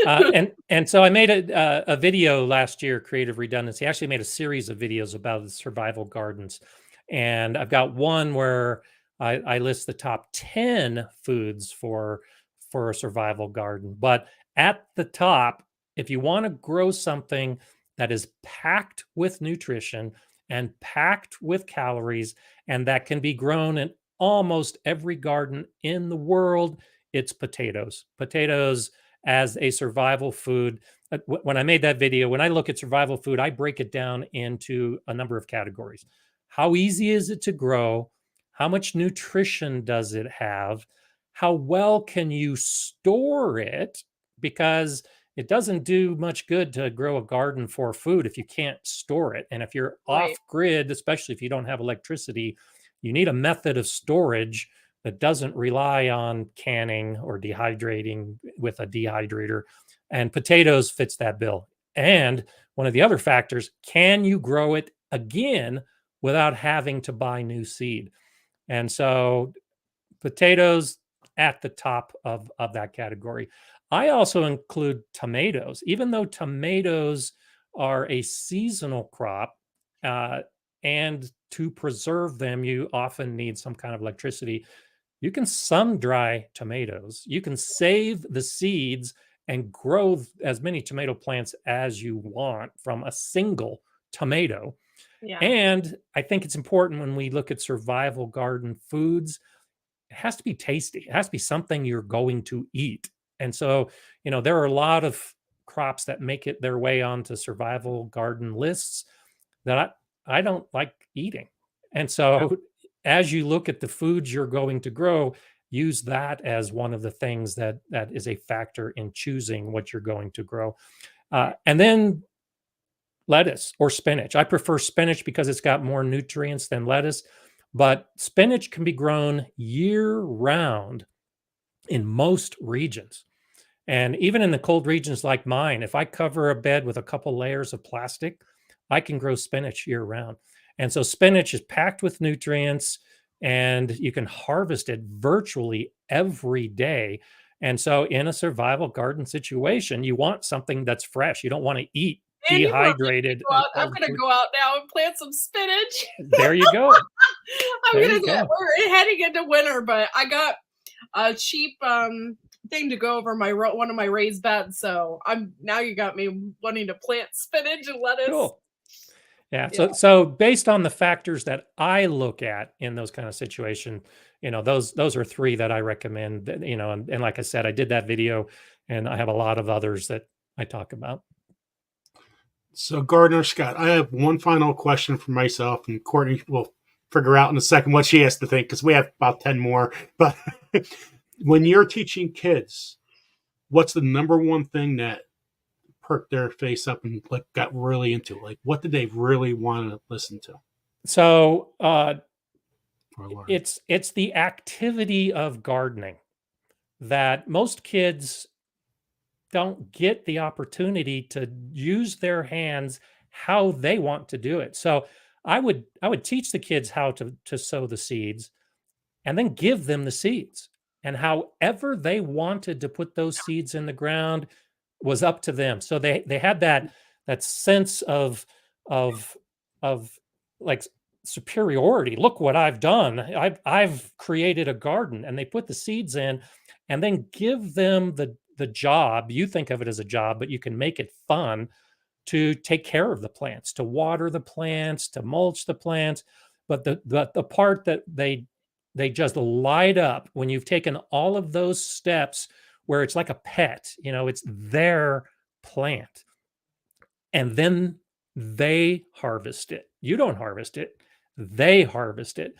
[SPEAKER 3] And so I made a video last year, Creative Redundancy. I actually made a series of videos about the survival gardens, and I've got one where I list the top 10 foods for a survival garden. But at the top, if you want to grow something that is packed with nutrition and packed with calories, and that can be grown in almost every garden in the world, it's potatoes. Potatoes as a survival food. When I made that video, when I look at survival food, I break it down into a number of categories. How easy is it to grow? How much nutrition does it have? How well can you store it? Because it doesn't do much good to grow a garden for food if you can't store it. And if you're
[SPEAKER 2] Right.
[SPEAKER 3] off grid, especially if you don't have electricity, you need a method of storage that doesn't rely on canning or dehydrating with a dehydrator. And potatoes fits that bill. And one of the other factors, can you grow it again without having to buy new seed? And so potatoes at the top of that category. I also include tomatoes, even though tomatoes are a seasonal crop, and to preserve them, you often need some kind of electricity. You can sun dry tomatoes. You can save the seeds and grow as many tomato plants as you want from a single tomato.
[SPEAKER 2] Yeah.
[SPEAKER 3] And I think it's important when we look at survival garden foods, it has to be tasty. It has to be something you're going to eat. And so, there are a lot of crops that make it their way onto survival garden lists that I don't like eating. And so, as you look at the foods you're going to grow, use that as one of the things that is a factor in choosing what you're going to grow. And then lettuce or spinach. I prefer spinach because it's got more nutrients than lettuce, but spinach can be grown year round in most regions. And even in the cold regions like mine, if I cover a bed with a couple layers of plastic, I can grow spinach year round. And so spinach is packed with nutrients, and you can harvest it virtually every day. And so in a survival garden situation, you want something that's fresh. You don't want to eat
[SPEAKER 2] And you want me to
[SPEAKER 3] dehydrated.
[SPEAKER 2] go out? I'm gonna go out now and plant some spinach.
[SPEAKER 3] There you go.
[SPEAKER 2] I'm
[SPEAKER 3] There
[SPEAKER 2] gonna
[SPEAKER 3] you
[SPEAKER 2] do
[SPEAKER 3] go.
[SPEAKER 2] it. We're heading into winter, but I got a cheap thing to go over one of my raised beds. So now you got me wanting to plant spinach and lettuce.
[SPEAKER 3] Cool. Yeah.
[SPEAKER 2] Yeah.
[SPEAKER 3] So based on the factors that I look at in those kind of situations, those are three that I recommend. And like I said, I did that video, and I have a lot of others that I talk about.
[SPEAKER 1] So, Gardener Scott, I have one final question for myself, and Courtney will figure out in a second what she has to think because we have about 10 more. But when you're teaching kids, what's the number one thing that perked their face up and got really into? Like, what did they really want to listen to?
[SPEAKER 3] So
[SPEAKER 1] our Lord.
[SPEAKER 3] It's the activity of gardening that most kids don't get the opportunity to use their hands how they want to do it. So I would teach the kids how to sow the seeds and then give them the seeds. And however they wanted to put those seeds in the ground was up to them. So they had that sense of of like superiority. Look what I've done. I've created a garden, and they put the seeds in and then give them the job. You think of it as a job, but you can make it fun to take care of the plants, to water the plants, to mulch the plants. But the part that they just light up when you've taken all of those steps, where it's like a pet, it's their plant. And then they harvest it. You don't harvest it, they harvest it.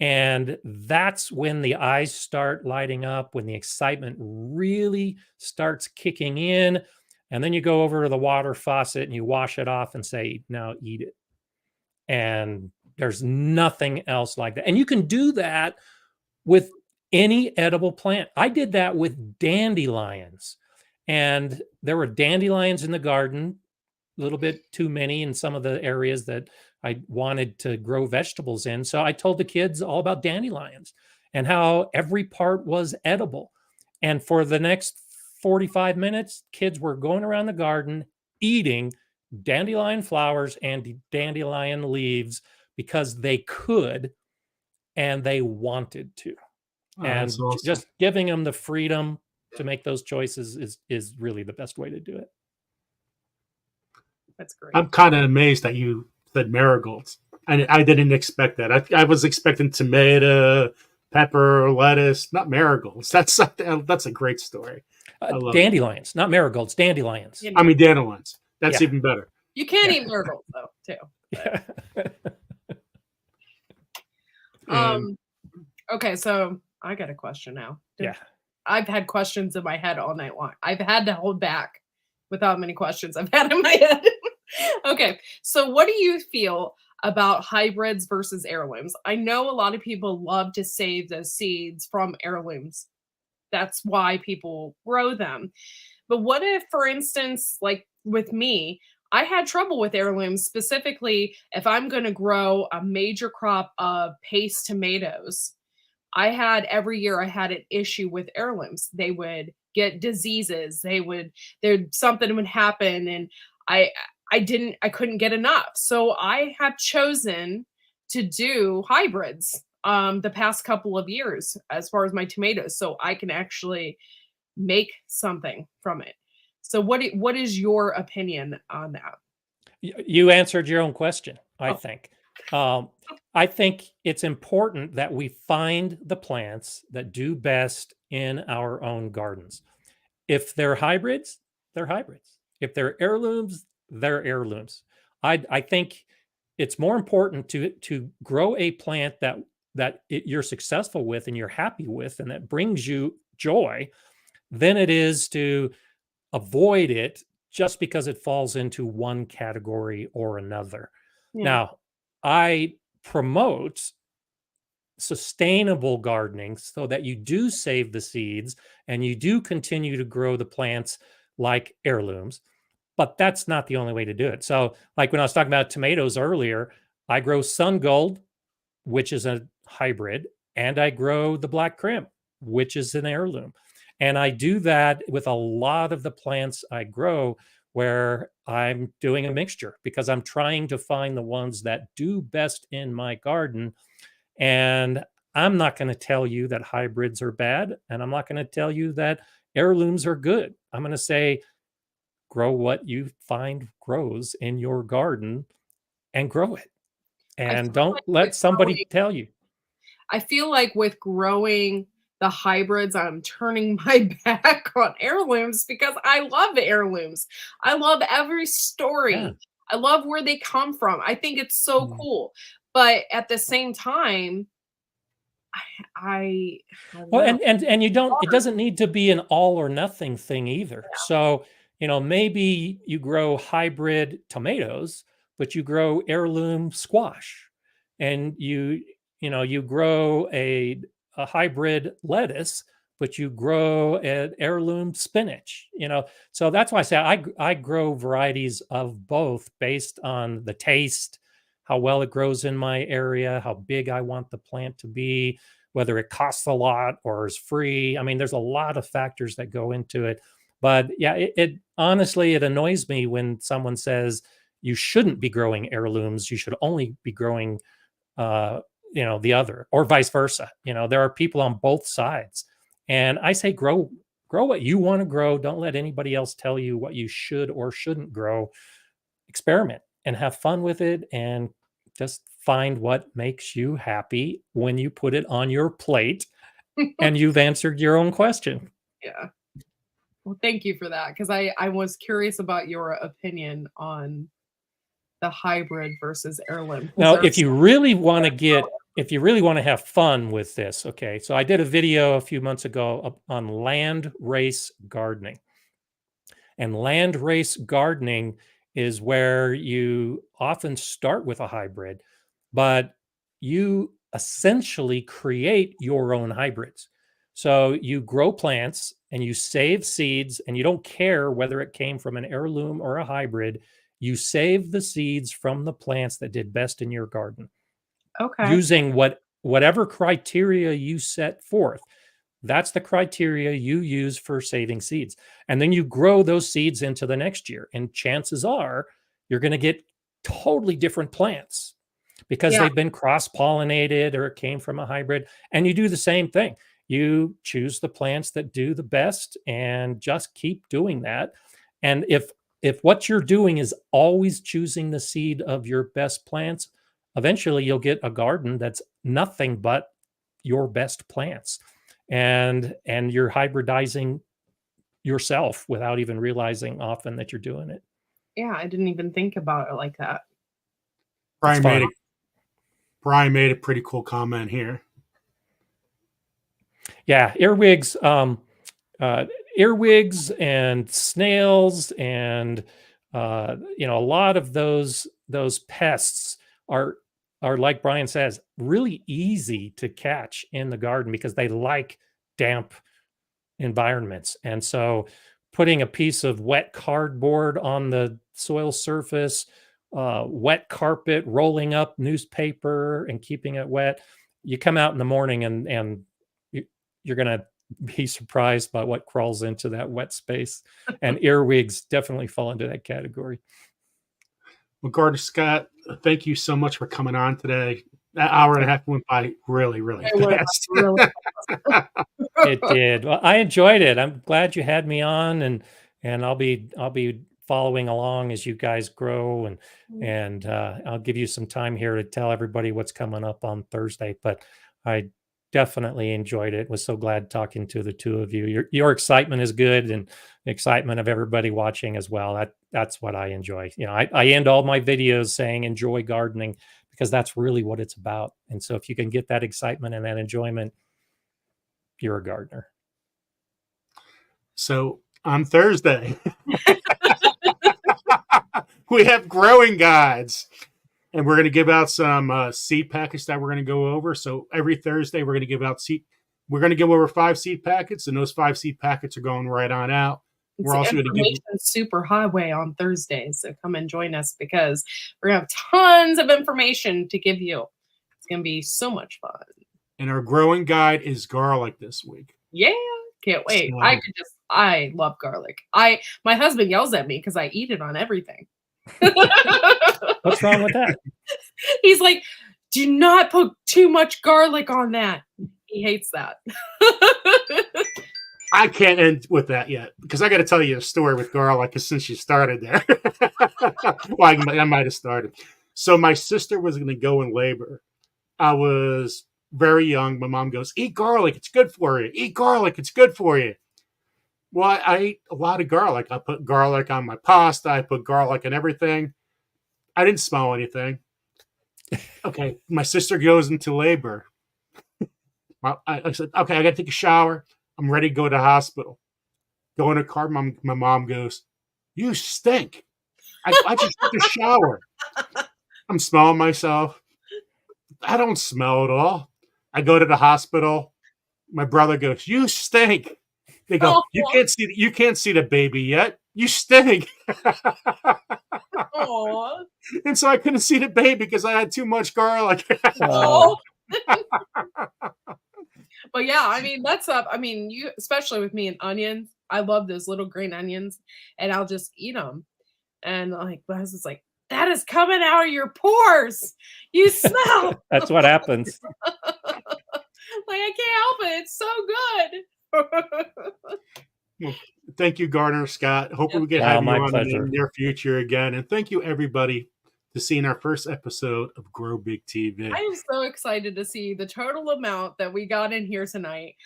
[SPEAKER 3] And that's when the eyes start lighting up, when the excitement really starts kicking in. And then you go over to the water faucet and you wash it off and say, now eat it. And there's nothing else like that. And you can do that with any edible plant. I did that with dandelions. And there were dandelions in the garden, a little bit too many in some of the areas that I wanted to grow vegetables in. So I told the kids all about dandelions and how every part was edible. And for the next 45 minutes, kids were going around the garden eating dandelion flowers and dandelion leaves because they could and they wanted to.
[SPEAKER 1] Oh,
[SPEAKER 3] And
[SPEAKER 1] that's awesome.
[SPEAKER 3] just giving them the freedom to make those choices is really the best way to do it.
[SPEAKER 2] That's great.
[SPEAKER 1] I'm kind of amazed that you said marigolds. I didn't expect that. I was expecting tomato, pepper, lettuce, not marigolds. That's a great story.
[SPEAKER 3] Dandelions, not marigolds, dandelions.
[SPEAKER 1] I mean, dandelions. That's
[SPEAKER 3] Yeah.
[SPEAKER 1] even better.
[SPEAKER 2] You can eat marigolds though, too. Okay, so I got a question now.
[SPEAKER 3] Yeah.
[SPEAKER 2] I've had questions in my head all night long. I've had to hold back with how many questions I've had in my head. Okay, so what do you feel about hybrids versus heirlooms? I know a lot of people love to save the seeds from heirlooms. That's why people grow them. But what if, for instance, like with me, I had trouble with heirlooms, specifically if I'm going to grow a major crop of paste tomatoes. Every year I had an issue with heirlooms. They would get diseases. Something would happen, and I couldn't get enough. So I have chosen to do hybrids the past couple of years as far as my tomatoes, so I can actually make something from it. So what is your opinion on that?
[SPEAKER 3] You answered your own question, I
[SPEAKER 2] Oh.
[SPEAKER 3] think. I think it's important that we find the plants that do best in our own gardens. If they're hybrids, they're hybrids. If they're heirlooms, they're heirlooms. I think it's more important to grow a plant that you're successful with and you're happy with and that brings you joy than it is to avoid it just because it falls into one category or another.
[SPEAKER 2] Yeah.
[SPEAKER 3] Now, I promote sustainable gardening so that you do save the seeds and you do continue to grow the plants like heirlooms, but that's not the only way to do it. So, like when I was talking about tomatoes earlier, I grow Sun Gold, which is a hybrid, and I grow the Black Crimp, which is an heirloom. And I do that with a lot of the plants I grow, where I'm doing a mixture because I'm trying to find the ones that do best in my garden. And I'm not going to tell you that hybrids are bad, and I'm not going to tell you that heirlooms are good. I'm going to say, grow what you find grows in your garden and grow it. And don't let somebody tell you.
[SPEAKER 2] I feel like with growing the hybrids, I'm turning my back on heirlooms because I love heirlooms. I love every story.
[SPEAKER 3] Yeah.
[SPEAKER 2] I love where they come from. I think it's so cool. But at the same time, I
[SPEAKER 3] well, and you don't, it doesn't need to be an all or nothing thing either.
[SPEAKER 2] Yeah.
[SPEAKER 3] So, maybe you grow hybrid tomatoes, but you grow heirloom squash, and you you grow a hybrid lettuce, but you grow an heirloom spinach, so that's why I say I grow varieties of both based on the taste, how well it grows in my area, how big I want the plant to be, whether it costs a lot or is free. I mean, there's a lot of factors that go into it. But yeah, it honestly, it annoys me when someone says you shouldn't be growing heirlooms, you should only be growing the other, or vice versa. There are people on both sides. And I say grow what you want to grow. Don't let anybody else tell you what you should or shouldn't grow. Experiment and have fun with it, and just find what makes you happy when you put it on your plate and you've answered your own question.
[SPEAKER 2] Yeah. Well, thank you for that, because I was curious about your opinion on the hybrid versus heirloom.
[SPEAKER 3] Now, if you really want to have fun with this, okay, so I did a video a few months ago on land race gardening. And land race gardening is where you often start with a hybrid, but you essentially create your own hybrids. So you grow plants and you save seeds, and you don't care whether it came from an heirloom or a hybrid. You save the seeds from the plants that did best in your garden.
[SPEAKER 2] Okay.
[SPEAKER 3] Using whatever criteria you set forth. That's the criteria you use for saving seeds. And then you grow those seeds into the next year. And chances are you're going to get totally different plants because they've been cross-pollinated or it came from a hybrid. And you do the same thing. You choose the plants that do the best and just keep doing that. And if what you're doing is always choosing the seed of your best plants, eventually you'll get a garden that's nothing but your best plants. And you're hybridizing yourself without even realizing often that you're doing it.
[SPEAKER 2] Yeah, I didn't even think about it like that.
[SPEAKER 1] Brian made a pretty cool comment here.
[SPEAKER 3] Yeah, earwigs, and snails, and a lot of those pests are like Brian says, really easy to catch in the garden because they like damp environments. And so putting a piece of wet cardboard on the soil surface, wet carpet, rolling up newspaper and keeping it wet, you come out in the morning and you're going to be surprised by what crawls into that wet space. And earwigs definitely fall into that category.
[SPEAKER 1] Well, Gardener Scott, thank you so much for coming on today. That hour and a half went by really, really fast.
[SPEAKER 3] It did. Well, I enjoyed it. I'm glad you had me on, and I'll be following along as you guys grow, and I'll give you some time here to tell everybody what's coming up on Thursday. But I definitely enjoyed it. Was so glad talking to the two of you. Your excitement is good, and the excitement of everybody watching as well. That's what I enjoy. I end all my videos saying enjoy gardening, because that's really what it's about. And so if you can get that excitement and that enjoyment, you're a gardener.
[SPEAKER 1] So on Thursday, we have growing guides. And we're going to give out some seed packets that we're going to go over. So every Thursday, we're going to give out seed. We're going to give over 5 seed packets, and those 5 seed packets are going right on out. We're also going to give
[SPEAKER 2] super highway on Thursdays. So come and join us, because we're going to have tons of information to give you. It's going to be so much fun.
[SPEAKER 1] And our growing guide is garlic this week.
[SPEAKER 2] Yeah, can't wait. So, I love garlic. My husband yells at me because I eat it on everything.
[SPEAKER 3] What's wrong with that?
[SPEAKER 2] He's like, do not put too much garlic on that. He hates that.
[SPEAKER 1] I can't end with that yet, because I got to tell you a story with garlic since you started there. Well, I might have started. So my sister was going to go in labor. I was very young. My mom goes, eat garlic. It's good for you. Eat garlic. It's good for you. Well, I ate a lot of garlic. I put garlic on my pasta. I put garlic in everything. I didn't smell anything. Okay, my sister goes into labor. I said, okay, I got to take a shower. I'm ready to go to the hospital. Go in the car. My mom goes, you stink. I just took a shower. I'm smelling myself. I don't smell at all. I go to the hospital. My brother goes, "You stink." They go,
[SPEAKER 2] Oh.
[SPEAKER 1] you can't see the baby yet. You stink."
[SPEAKER 2] Aw.
[SPEAKER 1] And so I couldn't see the baby because I had too much garlic.
[SPEAKER 2] Oh. But yeah, I mean, that's up. I mean, you, especially with me and onions, I love those little green onions, and I'll just eat them. And like, my husband's like, that is coming out of your pores. You smell.
[SPEAKER 3] That's what happens.
[SPEAKER 2] Like, I can't help it. It's so good.
[SPEAKER 1] Thank you, Garner Scott. Hopefully we can
[SPEAKER 3] Oh,
[SPEAKER 1] have you
[SPEAKER 3] my
[SPEAKER 1] on in
[SPEAKER 3] pleasure.
[SPEAKER 1] the near future again. And thank you, everybody, to seeing our first episode of Grow Big TV.
[SPEAKER 2] I am so excited to see the total amount that we got in here tonight.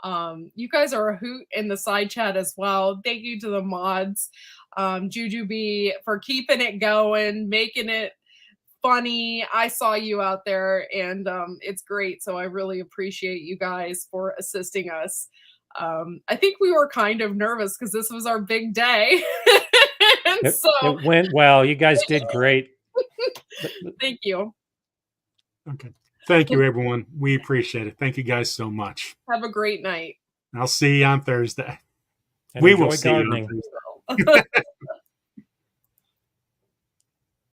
[SPEAKER 2] You guys are a hoot in the side chat as well. Thank you to the mods, Juju B, for keeping it going, making it funny. I saw you out there, and it's great. So I really appreciate you guys for assisting us. I think we were kind of nervous because this was our big day. And
[SPEAKER 3] It went well. You guys did great.
[SPEAKER 2] Thank you.
[SPEAKER 1] Okay. Thank you, everyone. We appreciate it. Thank you guys so much.
[SPEAKER 2] Have a great night.
[SPEAKER 1] I'll see you on Thursday.
[SPEAKER 3] And
[SPEAKER 1] We will
[SPEAKER 3] enjoy
[SPEAKER 1] see you on
[SPEAKER 3] gardening.
[SPEAKER 1] Thursday.